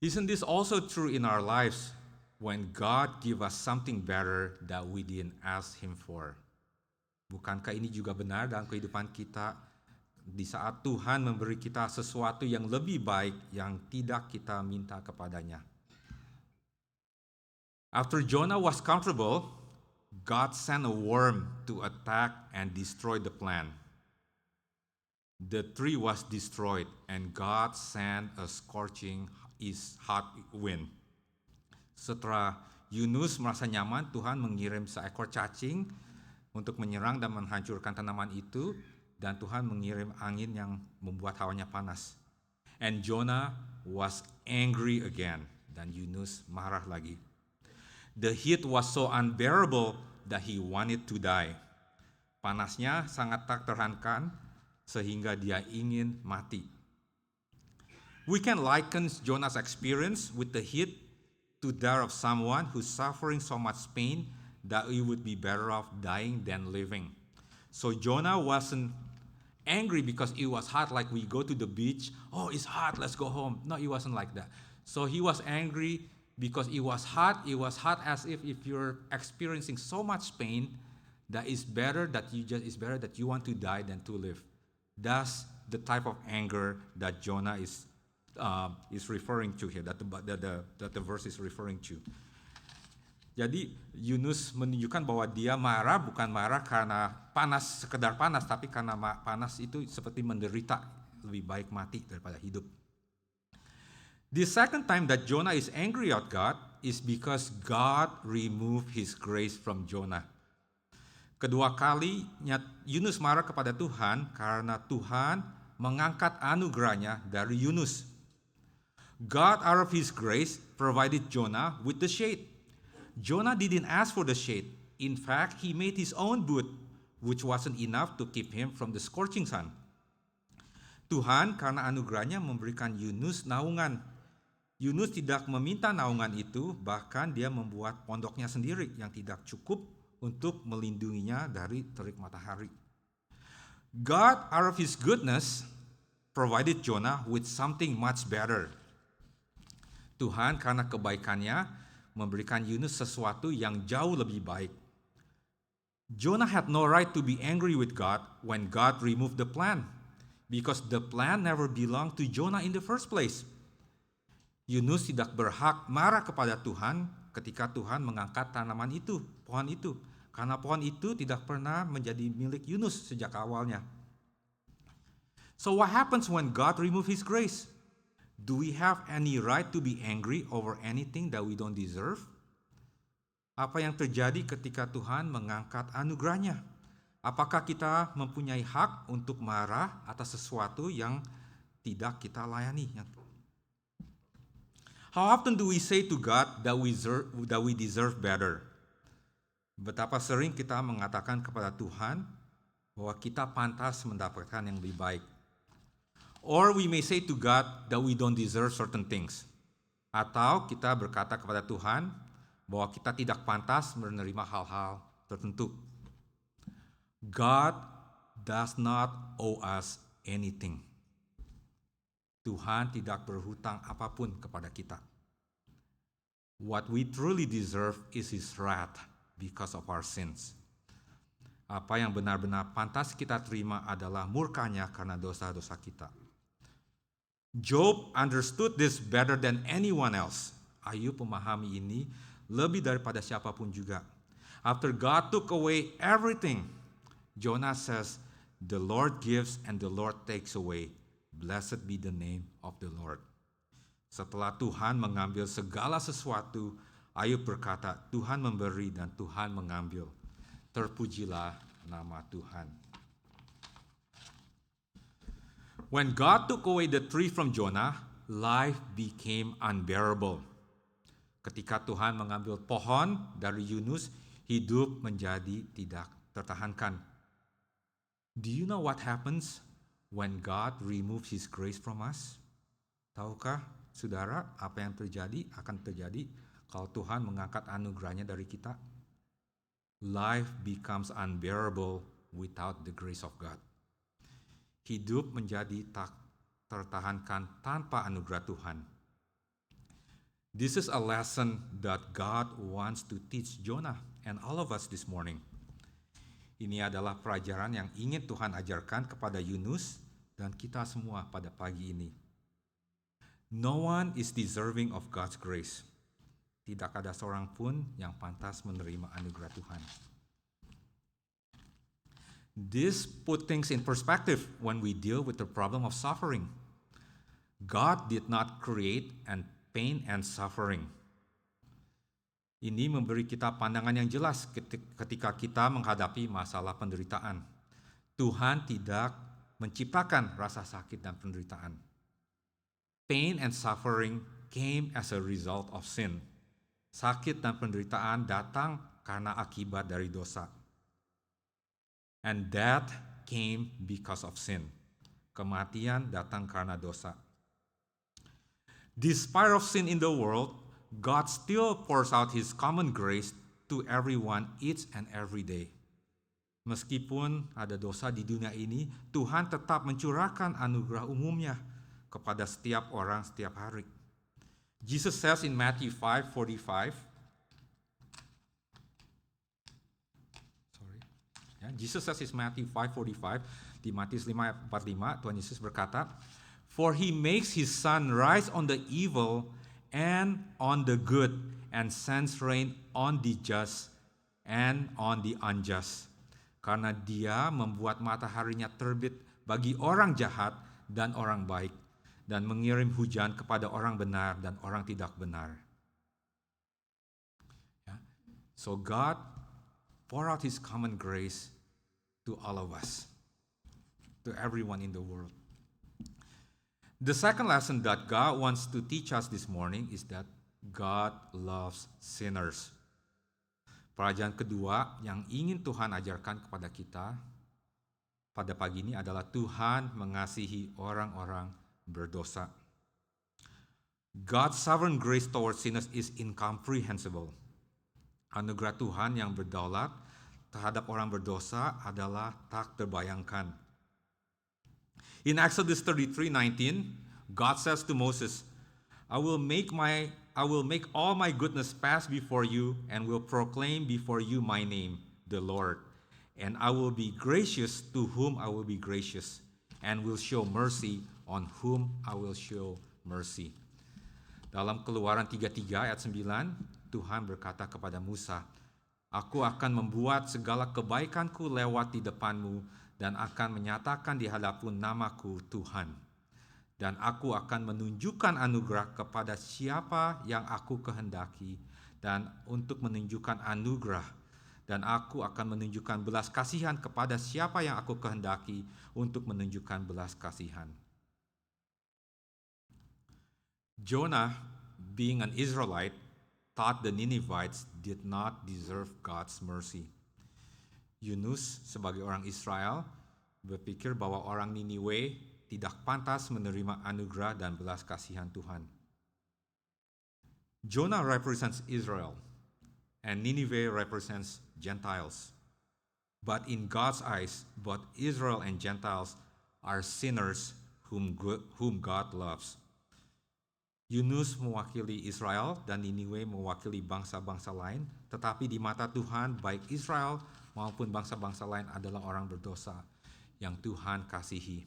Isn't this also true in our lives when God give us something better that we didn't ask Him for? Bukankah ini juga benar dalam kehidupan kita di saat Tuhan memberi kita sesuatu yang lebih baik yang tidak kita minta kepadanya? After Jonah was comfortable, God sent a worm to attack and destroy the plant. The tree was destroyed and God sent a scorching hot wind. Setelah Yunus merasa nyaman, Tuhan mengirim seekor cacing untuk menyerang dan menghancurkan tanaman itu, dan Tuhan mengirim angin yang membuat hawanya panas. And Jonah was angry again, dan Yunus marah lagi. The heat was so unbearable that he wanted to die. Panasnya sangat tak tertahankan sehingga dia ingin mati. We can liken Jonah's experience with the heat to that of someone who's suffering so much pain that he would be better off dying than living. So Jonah wasn't angry because it was hot, like we go to the beach, oh, it's hot, let's go home. No, it wasn't like that. So he was angry because it was hot. It was hot as if you're experiencing so much pain that it's better that you want to die than to live. That's the type of anger that Jonah is referring to here, that the verse is referring to. Jadi Yunus menunjukkan bahwa dia marah bukan marah karena panas, sekedar panas, tapi karena panas itu seperti menderita, lebih baik mati daripada hidup. The second time that Jonah is angry at God is because God removed his grace from Jonah. Kedua kalinya Yunus marah kepada Tuhan karena Tuhan mengangkat anugerahnya dari Yunus. God, out of his grace, provided Jonah with the shade. Jonah didn't ask for the shade. In fact, he made his own boot, which wasn't enough to keep him from the scorching sun. Tuhan karena anugerahnya memberikan Yunus naungan. Yunus tidak meminta naungan itu, bahkan dia membuat pondoknya sendiri yang tidak cukup untuk melindunginya dari terik matahari. God, out of his goodness, provided Jonah with something much better. Tuhan karena kebaikannya memberikan Yunus sesuatu yang jauh lebih baik. Jonah had no right to be angry with God when God removed the plan, because the plan never belonged to Jonah in the first place. Yunus tidak berhak marah kepada Tuhan ketika Tuhan mengangkat tanaman itu, pohon itu, karena pohon itu tidak pernah menjadi milik Yunus sejak awalnya. So what happens when God removes his grace? Do we have any right to be angry over anything that we don't deserve? Apa yang terjadi ketika Tuhan mengangkat anugerahnya? Apakah kita mempunyai hak untuk marah atas sesuatu yang tidak kita layani? How often do we say to God that we deserve better? Betapa sering kita mengatakan kepada Tuhan bahwa kita pantas mendapatkan yang lebih baik. Or we may say to God that we don't deserve certain things. Atau kita berkata kepada Tuhan bahwa kita tidak pantas menerima hal-hal tertentu. God does not owe us anything. Tuhan tidak berhutang apapun kepada kita. What we truly deserve is his wrath because of our sins. Apa yang benar-benar pantas kita terima adalah murkanya karena dosa-dosa kita. Job understood this better than anyone else. Ayub memahami ini lebih daripada siapapun juga. After God took away everything, Jonah says, "The Lord gives and the Lord takes away. Blessed be the name of the Lord." Setelah Tuhan mengambil segala sesuatu, Ayub berkata, Tuhan memberi dan Tuhan mengambil. Terpujilah nama Tuhan. When God took away the tree from Jonah, life became unbearable. Ketika Tuhan mengambil pohon dari Yunus, hidup menjadi tidak tertahankan. Do you know what happens when God removes his grace from us? Tahukah saudara apa yang akan terjadi kalau Tuhan mengangkat anugerahnya dari kita? Life becomes unbearable without the grace of God. Hidup menjadi tak tertahankan tanpa anugerah Tuhan. This is a lesson that God wants to teach Jonah and all of us this morning. Ini adalah pelajaran yang ingin Tuhan ajarkan kepada Yunus dan kita semua pada pagi ini. No one is deserving of God's grace. Tidak ada seorang pun yang pantas menerima anugerah Tuhan. This put things in perspective when we deal with the problem of suffering. God did not create pain and suffering. Ini memberi kita pandangan yang jelas ketika kita menghadapi masalah penderitaan. Tuhan tidak menciptakan rasa sakit dan penderitaan. Pain and suffering came as a result of sin. Sakit dan penderitaan datang karena akibat dari dosa. And death came because of sin. Kematian datang karena dosa. Despite of sin in the world, God still pours out His common grace to everyone each and every day. Meskipun ada dosa di dunia ini, Tuhan tetap mencurahkan anugerah umumnya kepada setiap orang setiap hari. Jesus says in Matthew 5:45, Jesus says in Matthew 5:45, di Matius 5:45, Tuhan Yesus berkata, "For He makes His sun rise on the evil and on the good, and sends rain on the just and on the unjust." Karena Dia membuat mataharinya terbit bagi orang jahat dan orang baik, dan mengirim hujan kepada orang benar dan orang tidak benar. So God pour out His common grace to all of us, to everyone in the world. The second lesson that God wants to teach us this morning is that God loves sinners. Pelajaran kedua yang ingin Tuhan ajarkan kepada kita pada pagi ini adalah Tuhan mengasihi orang-orang berdosa. God's sovereign grace towards sinners is incomprehensible. Anugerah Tuhan yang berdaulat terhadap orang berdosa adalah tak terbayangkan. In Exodus 33:19, God says to Moses, I will make all my goodness pass before you and will proclaim before you my name, the Lord. And I will be gracious to whom I will be gracious, and will show mercy on whom I will show mercy. Dalam Keluaran 33 ayat 9, Tuhan berkata kepada Musa, Aku akan membuat segala kebaikanku lewat di depanmu dan akan menyatakan di hadapun namaku Tuhan. Dan aku akan menunjukkan anugerah kepada siapa yang aku kehendaki dan untuk menunjukkan anugerah. Dan aku akan menunjukkan belas kasihan kepada siapa yang aku kehendaki untuk menunjukkan belas kasihan. Jonah, being an Israelite, thought the Ninevites did not deserve God's mercy. Yunus sebagai orang Israel berpikir bahwa orang Niniwe tidak pantas menerima anugerah dan belas kasihan Tuhan. Jonah represents Israel, and Nineveh represents Gentiles. But in God's eyes, both Israel and Gentiles are sinners whom God loves. Yunus mewakili Israel dan Niniwe mewakili bangsa-bangsa lain, tetapi di mata Tuhan baik Israel maupun bangsa-bangsa lain adalah orang berdosa yang Tuhan kasihi.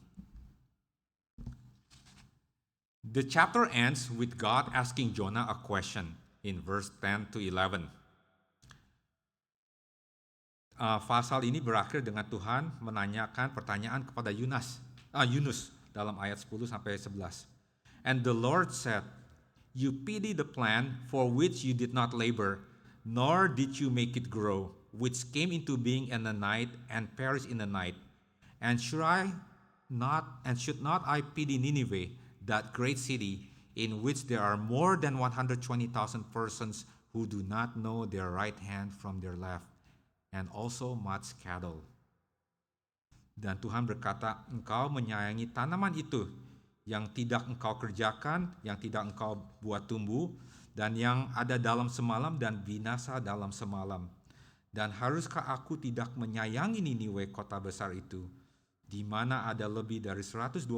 The chapter ends with God asking Jonah a question in verse 10 to 11. Pasal ini berakhir dengan Tuhan menanyakan pertanyaan kepada Yunus dalam ayat 10 sampai 11. And the Lord said, You pity the plant for which you did not labor, nor did you make it grow, which came into being in the night and perished in the night. And should not I pity Nineveh, that great city, in which there are more than 120,000 persons who do not know their right hand from their left, and also much cattle. Dan Tuhan berkata, Engkau menyayangi tanaman itu, yang tidak engkau kerjakan, yang tidak engkau buat tumbuh, dan yang ada dalam semalam dan binasa dalam semalam. Dan haruskah aku tidak menyayangi Niniwe kota besar itu, di mana ada lebih dari 120,000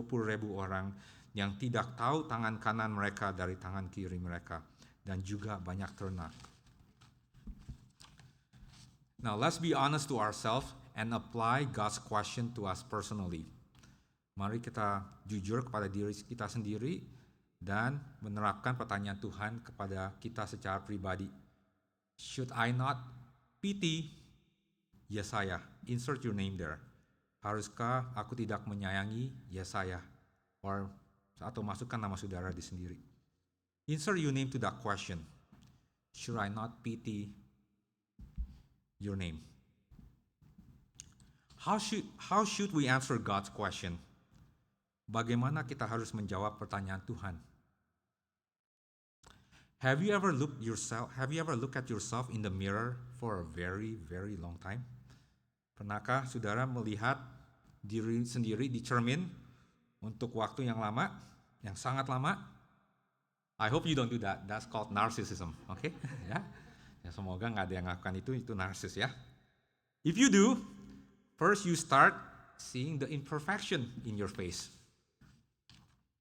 orang yang tidak tahu tangan kanan mereka dari tangan kiri mereka, dan juga banyak ternak. Now let's be honest to ourselves and apply God's question to us personally. Mari kita jujur kepada diri kita sendiri dan menerapkan pertanyaan Tuhan kepada kita secara pribadi. Should I not pity Yesaya? Insert your name there. Haruskah aku tidak menyayangi Yesaya? Atau masukkan nama saudara di sendiri. Insert your name to that question. Should I not pity your name? How should we answer God's question? Bagaimana kita harus menjawab pertanyaan Tuhan? Have you ever looked at yourself in the mirror for a very, very long time? Pernahkah saudara melihat diri sendiri di cermin untuk waktu yang lama, yang sangat lama? I hope you don't do that. That's called narcissism. Okay? Ya. Ya, semoga nggak ada yang lakukan itu narsis ya. If you do, first you start seeing the imperfection in your face.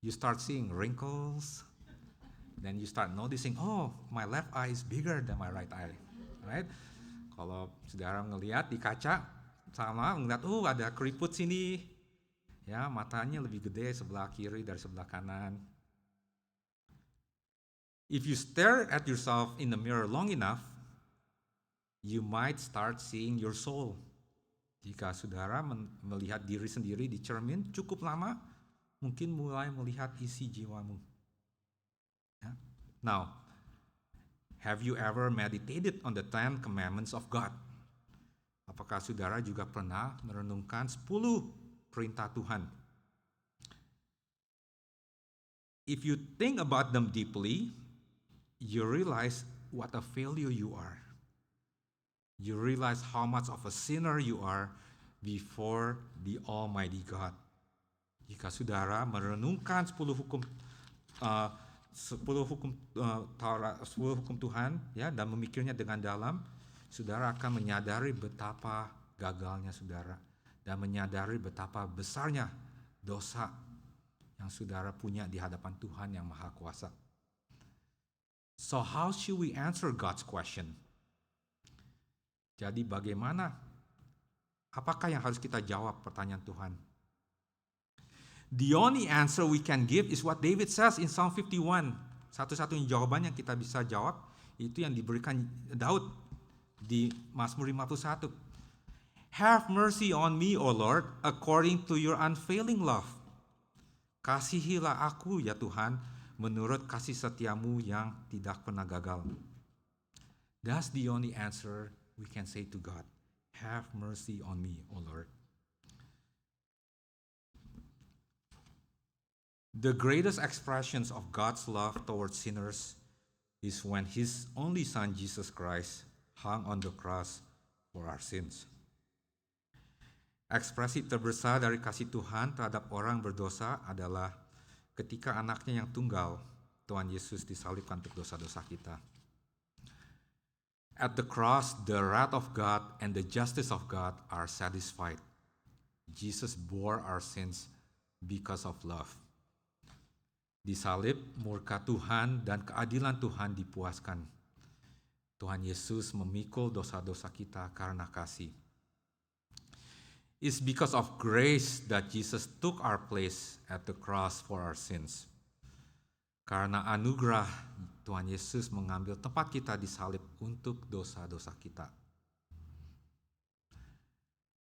You start seeing wrinkles. Then you start noticing, oh, my left eye is bigger than my right eye, right? Kalau saudara ngelihat di kaca, sama ngeliat, oh ada keriput sini, ya matanya lebih gede sebelah kiri dari sebelah kanan. If you stare at yourself in the mirror long enough, you might start seeing your soul. Jika saudara melihat diri sendiri di cermin cukup lama, mungkin mulai melihat isi jiwamu. Now, have you ever meditated on the 10 commandments of God? Apakah saudara juga pernah merenungkan 10 perintah Tuhan? If you think about them deeply, you realize what a failure you are. You realize how much of a sinner you are before the Almighty God. Jika saudara merenungkan 10 hukum Tuhan ya, dan memikirnya dengan dalam, saudara akan menyadari betapa gagalnya saudara dan menyadari betapa besarnya dosa yang saudara punya di hadapan Tuhan yang Maha Kuasa. So how should we answer God's question? Jadi bagaimana? Apakah yang harus kita jawab pertanyaan Tuhan? The only answer we can give is what David says in Psalm 51. Satu-satunya jawaban yang kita bisa jawab itu yang diberikan Daud di Mazmur 51. Have mercy on me, O Lord, according to your unfailing love. Kasihilah aku, ya Tuhan, menurut kasih setiamu yang tidak pernah gagal. That's the only answer we can say to God. Have mercy on me, O Lord. The greatest expressions of God's love towards sinners is when His only Son, Jesus Christ, hung on the cross for our sins. Ekspresi terbesar dari kasih Tuhan terhadap orang berdosa adalah ketika anaknya yang tunggal, Tuhan Yesus, disalibkan untuk dosa-dosa kita. At the cross, the wrath of God and the justice of God are satisfied. Jesus bore our sins because of love. Di salib, murka Tuhan dan keadilan Tuhan dipuaskan. Tuhan Yesus memikul dosa-dosa kita karena kasih. It's because of grace that Jesus took our place at the cross for our sins. Karena anugerah, Tuhan Yesus mengambil tempat kita di salib untuk dosa-dosa kita.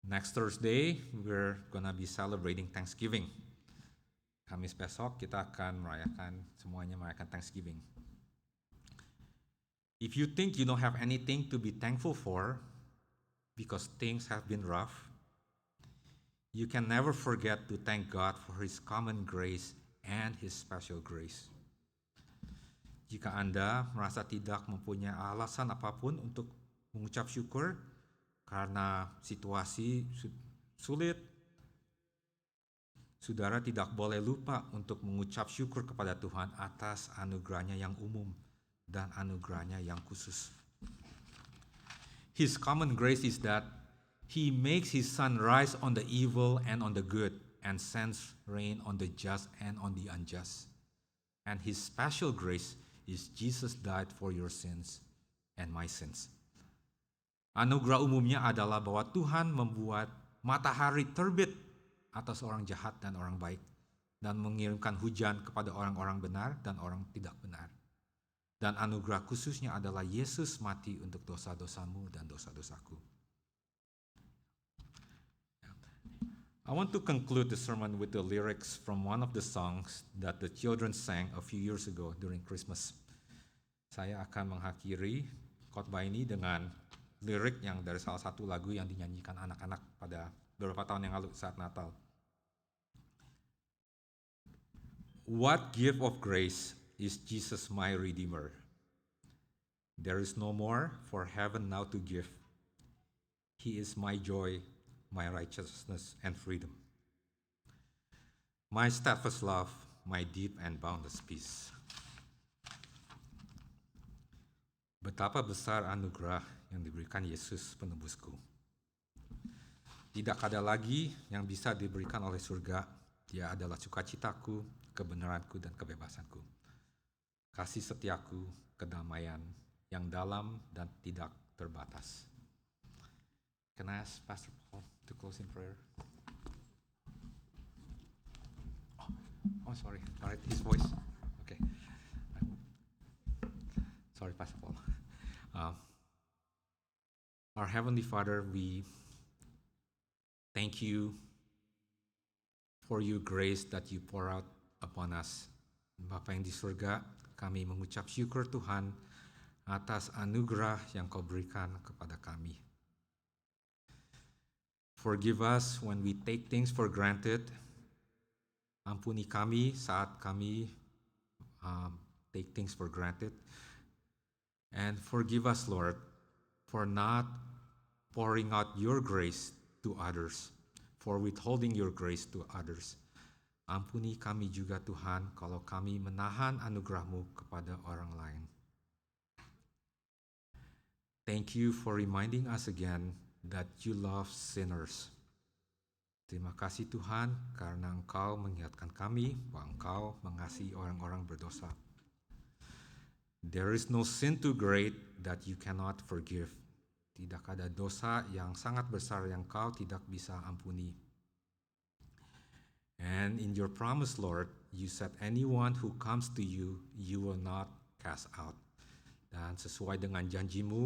Next Thursday, we're gonna be celebrating Thanksgiving. Kamis besok kita akan merayakan Thanksgiving. If you think you don't have anything to be thankful for because things have been rough, you can never forget to thank God for His common grace and His special grace. Jika Anda merasa tidak mempunyai alasan apapun untuk mengucap syukur karena situasi sulit, saudara tidak boleh lupa untuk mengucap syukur kepada Tuhan atas anugerahnya yang umum dan anugerahnya yang khusus. His common grace is that He makes His sun rise on the evil and on the good, and sends rain on the just and on the unjust. And His special grace is Jesus died for your sins and my sins. Anugerah umumnya adalah bahwa Tuhan membuat matahari terbit atas orang jahat dan orang baik, dan mengirimkan hujan kepada orang-orang benar dan orang tidak benar. Dan anugerah khususnya adalah Yesus mati untuk dosa-dosamu dan dosa-dosaku. I want to conclude the sermon with the lyrics from one of the songs that the children sang a few years ago during Christmas. Saya akan mengakhiri khotbah ini dengan lirik yang dari salah satu lagu yang dinyanyikan anak-anak pada beberapa tahun yang lalu saat Natal. What gift of grace is Jesus my Redeemer? There is no more for heaven now to give. He is my joy, my righteousness, and freedom. My steadfast love, my deep and boundless peace. Betapa besar anugerah yang diberikan Yesus penebusku. Tidak ada lagi yang bisa diberikan oleh surga. Dia adalah sukacitaku, kebenaranku, dan kebebasanku. Kasih setiaku, kedamaian yang dalam dan tidak terbatas. Can I ask Pastor Paul to close in prayer? Oh, sorry. All right, his voice. Okay. Sorry, Pastor Paul. Our Heavenly Father, we thank you for your grace that you pour out upon us. Bapa yang di surga, kami mengucap syukur Tuhan atas anugerah yang kau berikan kepada kami. Forgive us when we take things for granted. Ampuni kami saat kami take things for granted. And forgive us, Lord, for not pouring out your grace to others, for withholding your grace to others. Ampuni kami juga Tuhan kalau kami menahan anugerah-Mu kepada orang lain. Thank you for reminding us again that you love sinners. Terima kasih Tuhan karena Engkau mengingatkan kami bahwa Engkau mengasihi orang-orang berdosa. There is no sin too great that you cannot forgive. Tidak ada dosa yang sangat besar yang Kau tidak bisa ampuni. And in your promise, Lord, you said anyone who comes to you, you will not cast out. Dan sesuai dengan janji-Mu,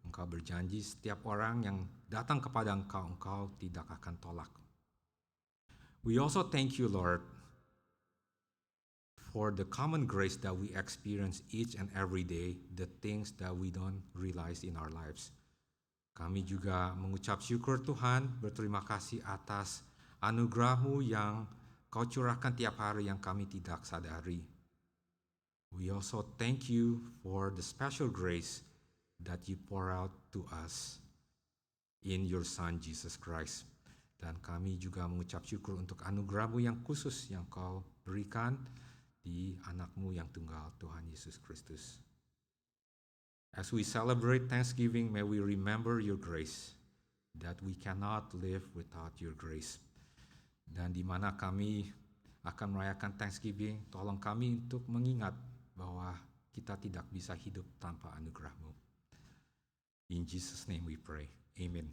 Engkau berjanji setiap orang yang datang kepada Engkau, Engkau tidak akan tolak. We also thank you, Lord, for the common grace that we experience each and every day, the things that we don't realize in our lives. Kami juga mengucap syukur Tuhan, berterima kasih atas anugerah-Mu yang Kau curahkan tiap hari yang kami tidak sadari. We also thank you for the special grace that you pour out to us in your Son, Jesus Christ. Dan kami juga mengucap syukur untuk anugerah-Mu yang khusus yang Kau berikan di anak-Mu yang tunggal, Tuhan Yesus Kristus. As we celebrate Thanksgiving, may we remember your grace, that we cannot live without your grace. Dan di mana kami akan merayakan Thanksgiving, tolong kami untuk mengingat bahwa kita tidak bisa hidup tanpa anugerah-Mu. In Jesus' name we pray. Amen.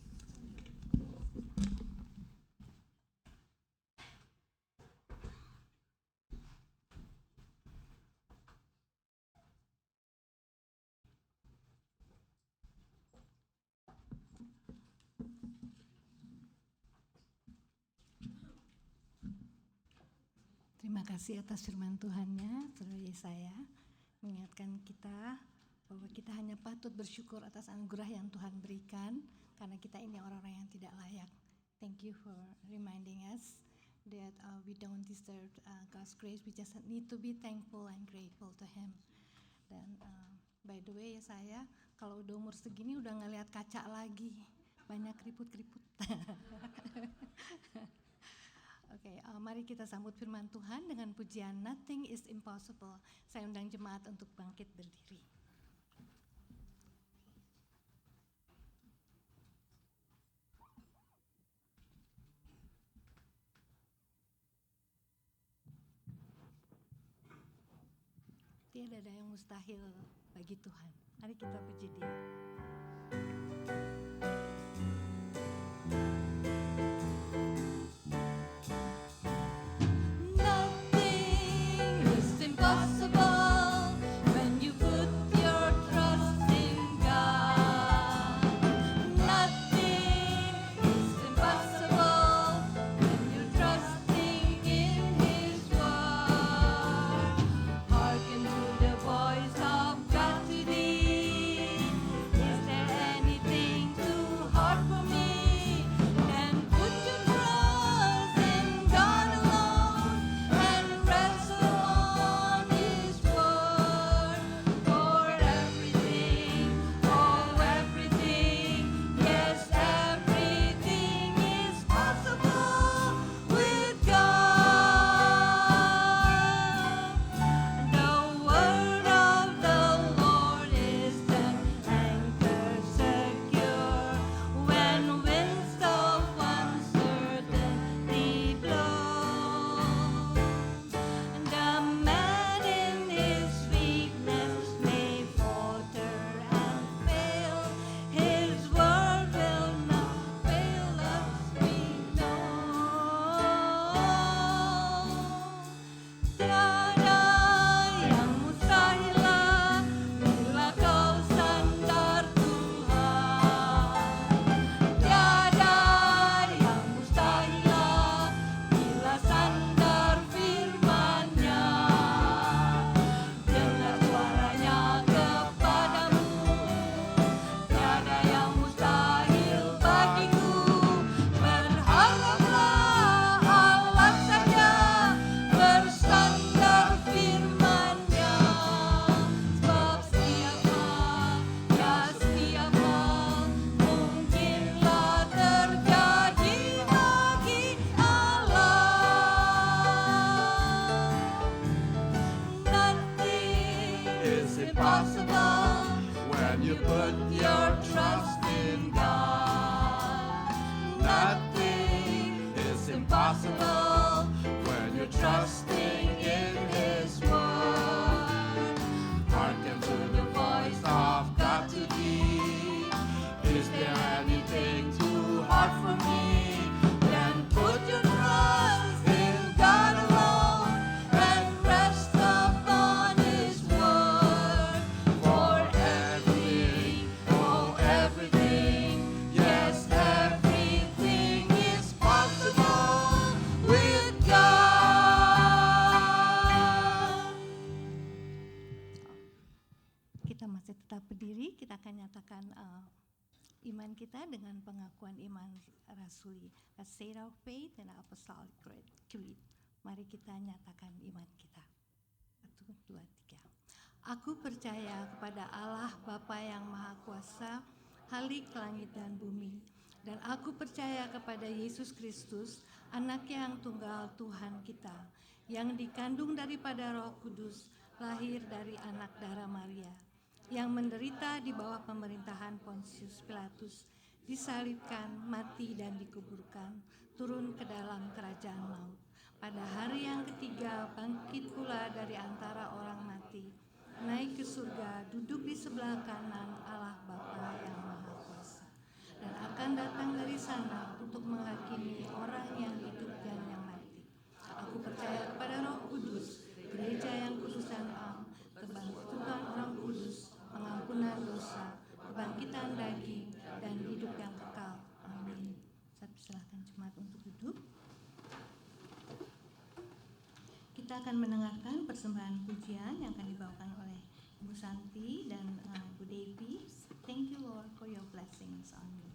Terima kasih atas firman Tuhan-Nya, Saudara Yesaya, mengingatkan kita bahwa kita hanya patut bersyukur atas anugerah yang Tuhan berikan, karena kita ini orang-orang yang tidak layak. Thank you for reminding us that we don't deserve God's grace. We just need to be thankful and grateful to Him. Dan by the way, Yesaya, kalau udah umur segini udah ngelihat kaca lagi, banyak keriput-keriput. Oke, mari kita sambut firman Tuhan dengan pujian Nothing is Impossible. Saya undang jemaat untuk bangkit berdiri. Tiada ada yang mustahil bagi Tuhan. Mari kita puji Dia. Hearken to the voice of God today. Is there anything too hard for me? is impossible when you put your trust in God. Nothing is impossible when you're trusting in His word. Hearken to the voice of God to thee. Is there anything too hard for me? Then put your trust in God alone and rest upon His word. For everything, oh everything, yes everything is possible with God. Kita masih tetap berdiri, kita akan nyatakan iman kita dengan pengakuan iman rasuli. A state of faith and apostolic creed. Mari kita nyatakan iman kita. 1, 2, 3. Aku percaya kepada Allah Bapa yang Maha Kuasa, Khalik langit dan bumi. Dan aku percaya kepada Yesus Kristus, Anak yang tunggal Tuhan kita, yang dikandung daripada Roh Kudus, lahir dari anak darah Maria, yang menderita di bawah pemerintahan Pontius Pilatus, disalibkan, mati dan dikuburkan, turun ke dalam kerajaan maut. Pada hari yang ketiga bangkit pula dari antara orang mati, naik ke surga, duduk di sebelah kanan Allah Bapa yang Maha Kuasa, dan akan datang dari sana untuk menghakimi orang yang hidup dan yang mati. Aku percaya kepada Roh Kudus, gereja yang kudus dan am, kebangkitan Orang Kudus, pengampunan dosa, kebangkitan daging, dan hidup yang kekal. Amin. Saya persilahkan jemaat untuk duduk. Kita akan mendengarkan persembahan pujian yang akan dibawakan oleh Ibu Santi dan Bu Devi. Thank you Lord for your blessings on me.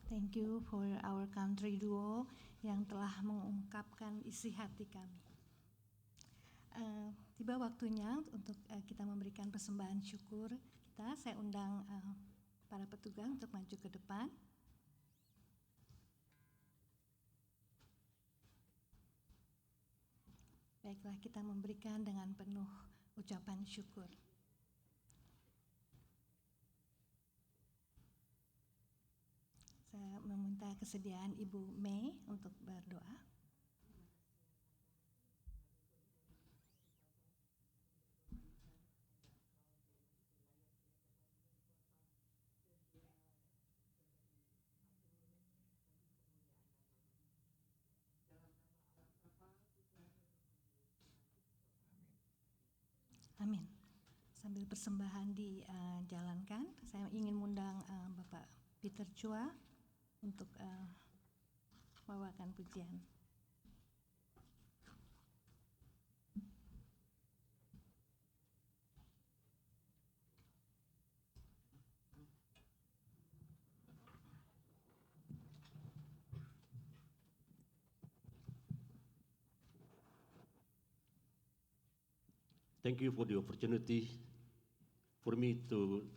Thank you for our country duo yang telah mengungkapkan isi hati kami. Tiba waktunya untuk kita memberikan persembahan syukur kita. Saya undang para petugas untuk maju ke depan. Baiklah, kita memberikan dengan penuh ucapan syukur. Saya meminta kesediaan Ibu Mei untuk berdoa. Amin. Sambil persembahan dijalankan, saya ingin mengundang Bapak Peter Chua untuk membawakan pujian. Thank you for the opportunity for me to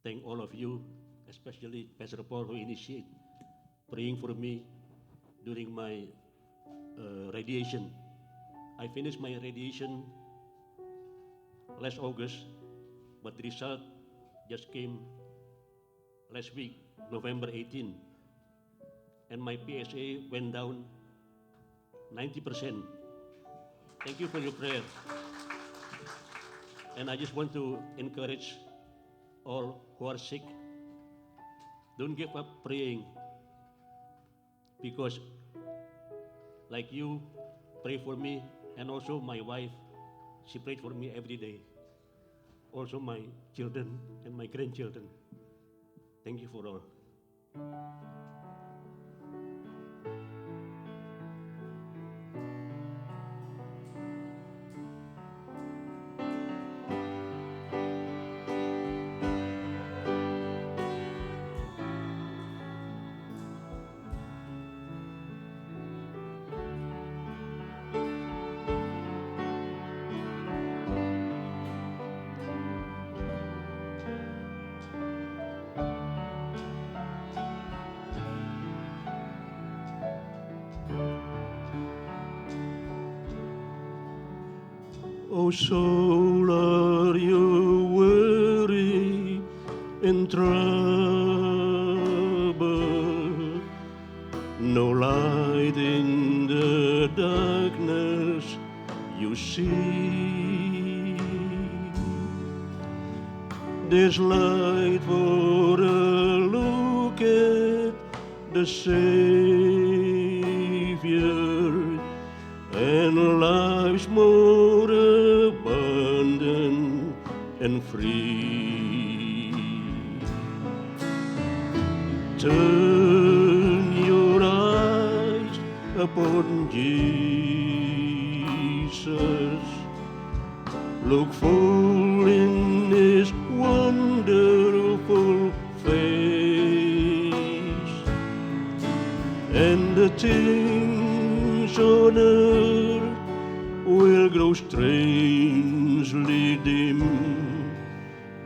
thank all of you, especially Pastor Paul who initiated praying for me during my radiation. I finished my radiation last August, but the result just came last week, November 18, and my PSA went down 90%. Thank you for your prayer. And I just want to encourage all who are sick, don't give up praying, because like you pray for me, and also my wife, she prayed for me every day. Also my children and my grandchildren. Thank you for all. Oh, soul, are you weary and troubled? No light in the darkness you see. There's light for a look at the Savior, and life's more abundant and free. Turn your eyes upon Jesus. Look full in His wonderful face, and the things on earth will grow strangely dim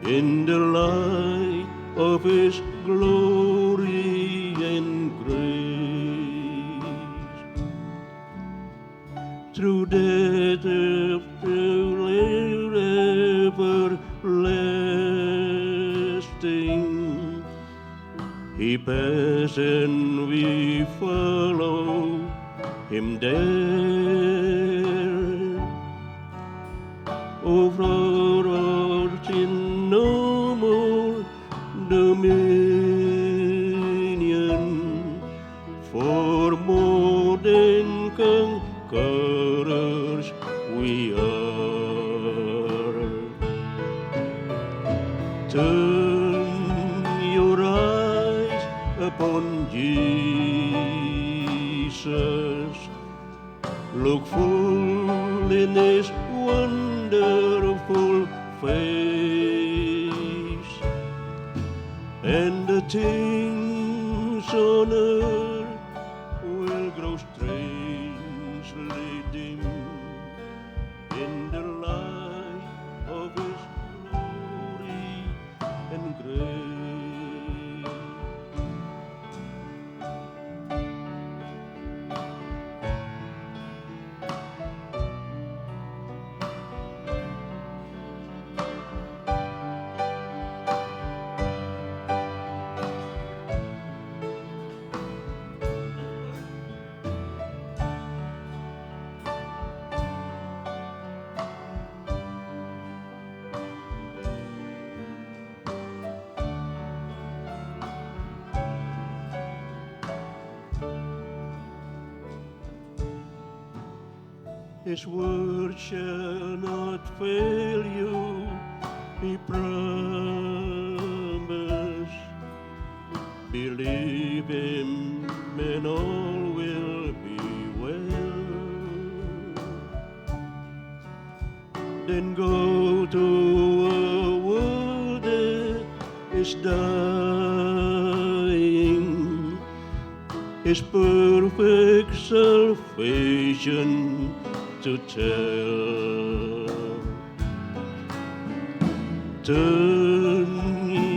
in the light of His glory and grace. Through death everlasting, He passed and we follow Him there. Over sin no more dominion, for more than conquerors we are. Turn your eyes upon Jesus. Look full in His wonderful face, and the things on earth will grow strangely dim in the light of His glory and grace. His word shall not fail you, He promised. Believe Him and all will be well. Then go to a world that is dying, His perfect salvation to tell. Turn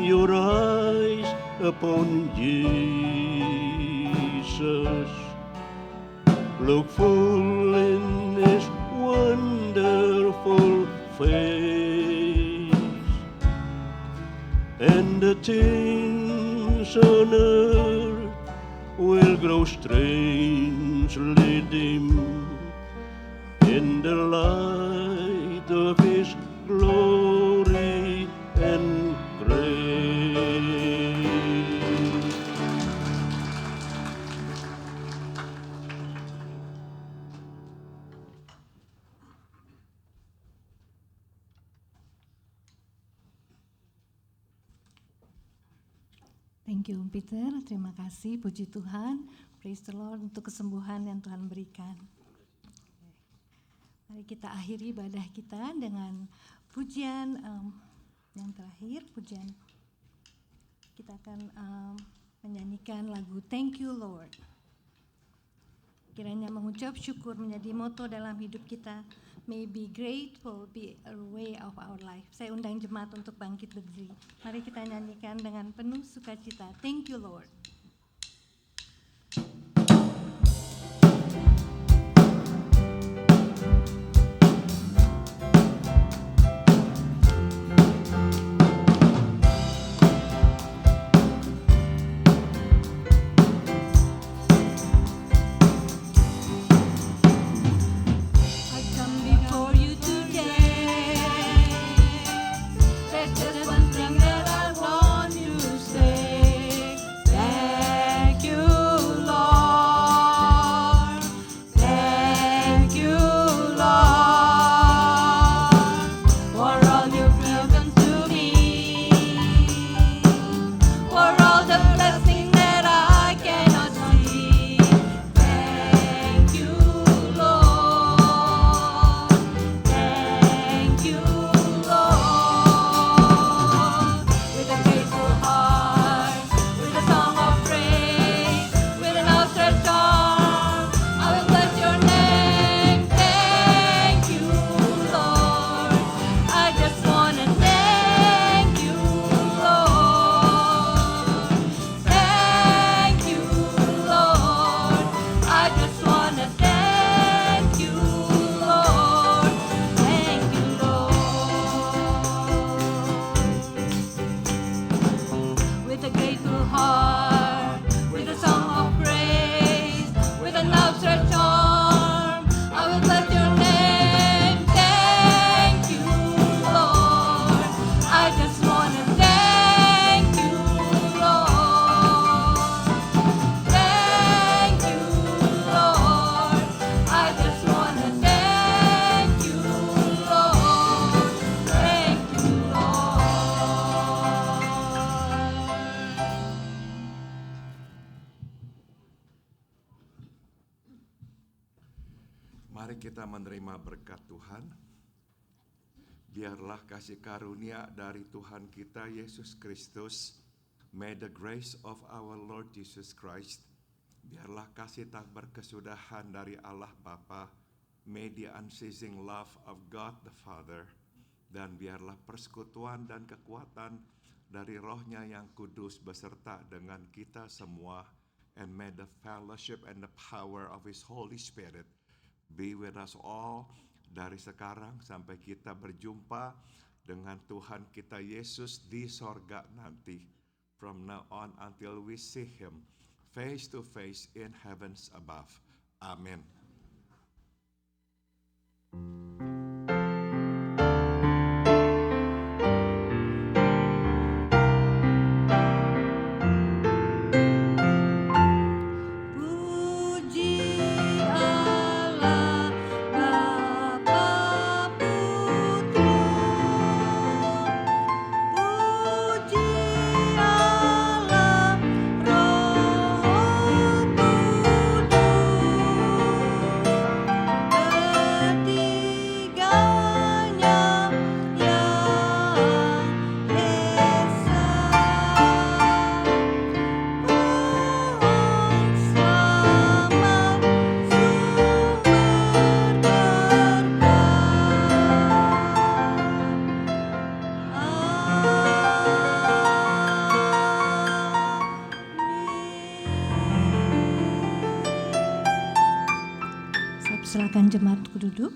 your eyes upon Jesus. Look full in His wonderful face, and the things on earth will grow strangely dim in the light of His glory and grace. Thank you, Peter. Terima kasih, puji Tuhan. Praise the Lord untuk kesembuhan yang Tuhan berikan. Mari kita akhiri ibadah kita dengan pujian yang terakhir. Pujian kita akan menyanyikan lagu Thank You Lord. Kiranya mengucap syukur menjadi moto dalam hidup kita. May be grateful be a way of our life. Saya undang jemaat untuk bangkit berdiri. Mari kita nyanyikan dengan penuh sukacita. Thank you Lord. I come before you today. There's just one thing that I want to say. Thank you, Lord. Thank you, Lord, for all you've given to me, for all the blessings that I cannot see. Thank you, Lord. Thank you, Lord. With a grateful heart, with a song of praise, with an outstretched arm, I will bless your name. Thank you, Lord. I just wanna thank you, Lord. Thank you, Lord. I just wanna thank you, Lord. Thank you, Lord. With a grateful heart, with a song of praise, with an outstretched arm, I will bless your name. Thank you, Lord. I just wanna thank you, Lord. Thank you, Lord. I just wanna thank you, Lord. Thank you, Lord. Mari kita menerima berkat Tuhan. Biarlah kasih karunia dari Tuhan kita Yesus Kristus, May the grace of our Lord Jesus Christ, biarlah kasih tak berkesudahan dari Allah Bapa, may the unceasing love of God the Father, dan biarlah persekutuan dan kekuatan dari Roh-Nya yang kudus beserta dengan kita semua, and may the fellowship and the power of His Holy Spirit be with us all dari sekarang sampai kita berjumpa dengan Tuhan kita Yesus di sorga nanti. From now on until we see Him face to face in heavens above. Amen. Puji Allah Bapa Putra, puji Allah Roh Kudus, ketiganya yang esa. Pohon selamat sumber berkat. Saya persilakan jemaatku duduk.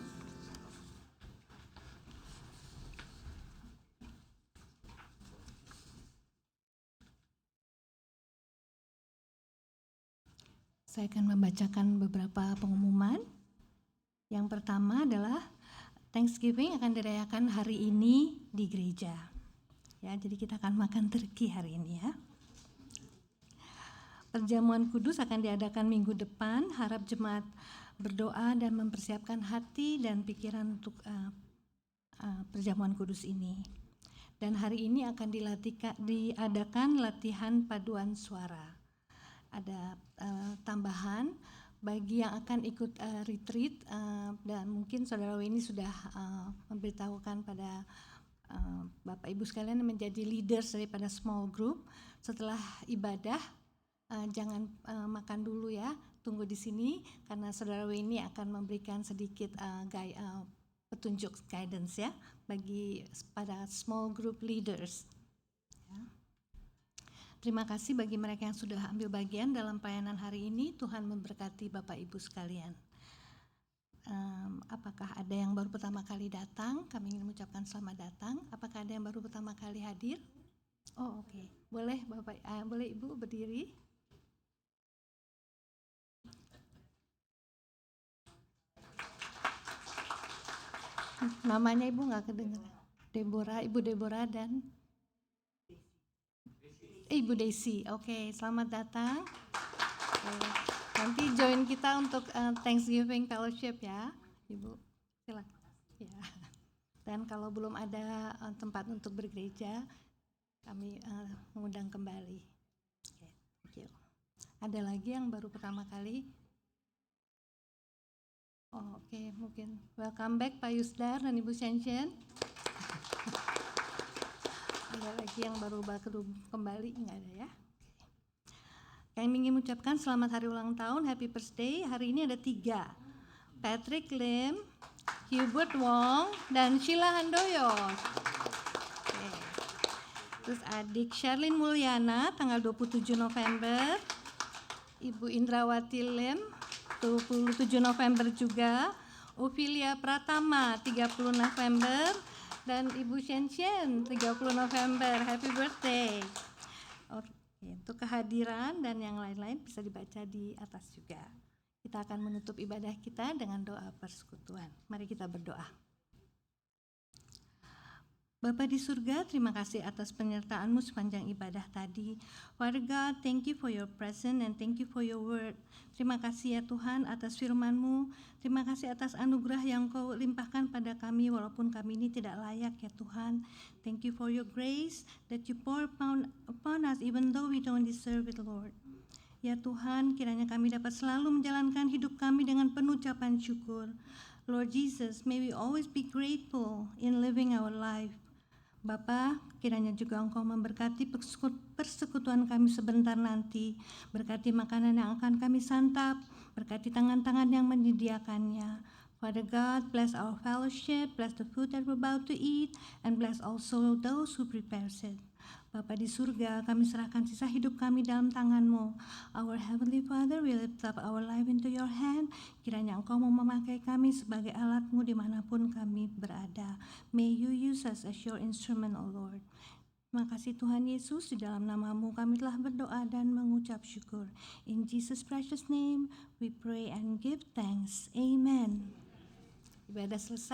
Saya akan membacakan beberapa pengumuman. Yang pertama adalah Thanksgiving akan dirayakan hari ini di gereja. Ya, jadi kita akan makan turkey hari ini ya. Perjamuan kudus akan diadakan minggu depan. Harap jemaat berdoa dan mempersiapkan hati dan pikiran untuk perjamuan kudus ini. Dan hari ini akan diadakan latihan paduan suara. Ada tambahan bagi yang akan ikut retreat, dan mungkin saudara Weni sudah memberitahukan pada Bapak Ibu sekalian yang menjadi leaders daripada small group. Setelah ibadah jangan makan dulu ya, tunggu di sini karena saudara Weni akan memberikan sedikit petunjuk guidance ya bagi pada small group leaders. Terima kasih bagi mereka yang sudah ambil bagian dalam pelayanan hari ini. Tuhan memberkati Bapak Ibu sekalian. Apakah ada yang baru pertama kali datang? Kami ingin mengucapkan selamat datang. Apakah ada yang baru pertama kali hadir? Oh, oke. Boleh Bapak, boleh Ibu berdiri. Namanya Ibu nggak kedengaran. Ibu Deborah dan Ibu Desi. Oke, selamat datang. Nanti join kita untuk Thanksgiving Fellowship ya, Ibu. Silakan. Ya. Dan kalau belum ada tempat untuk bergereja, kami mengundang kembali. Oke, thank you. Ada lagi yang baru pertama kali? Oh, oke, mungkin welcome back Pak Yusdar dan Ibu Shenchen. Ada lagi yang baru kembali? Enggak ada ya. Kami ingin mengucapkan selamat hari ulang tahun, happy birthday. Hari ini ada 3, Patrick Lim, Hubert Wong, dan Sheila Handoyo. Oke. Terus adik Sherlyn Mulyana tanggal 27 November, Ibu Indrawati Lim 27 November juga, Ophelia Pratama 30 November, dan Ibu Shen 30 November. Happy birthday. Oke, untuk kehadiran dan yang lain-lain bisa dibaca di atas juga. Kita akan menutup ibadah kita dengan doa persekutuan. Mari kita berdoa. Bapa di surga, terima kasih atas penyertaan-Mu sepanjang ibadah tadi. Father God, thank you for your presence and thank you for your word. Terima kasih ya Tuhan atas firman-Mu. Terima kasih atas anugerah yang Kau limpahkan pada kami walaupun kami ini tidak layak ya Tuhan. Thank you for your grace that you pour upon us even though we don't deserve it, Lord. Ya Tuhan, kiranya kami dapat selalu menjalankan hidup kami dengan penuh ucapan syukur. Lord Jesus, may we always be grateful in living our life. Bapa, Kiranya juga Engkau memberkati persekutuan kami sebentar nanti. Berkati makanan yang akan kami santap, berkati tangan-tangan yang menyediakannya. Father God, bless our fellowship, bless the food that we're about to eat, and bless also those who prepares it. Bapa di surga, kami serahkan sisa hidup kami dalam tangan-Mu. Our Heavenly Father, we lift up our life into your hand. Kiranya Engkau mau memakai kami sebagai alat-Mu dimanapun kami berada. May you use us as your instrument, O Lord. Terima kasih Tuhan Yesus, di dalam nama-Mu kami telah berdoa dan mengucap syukur. In Jesus' precious name, we pray and give thanks. Amen. Ibadah selesai.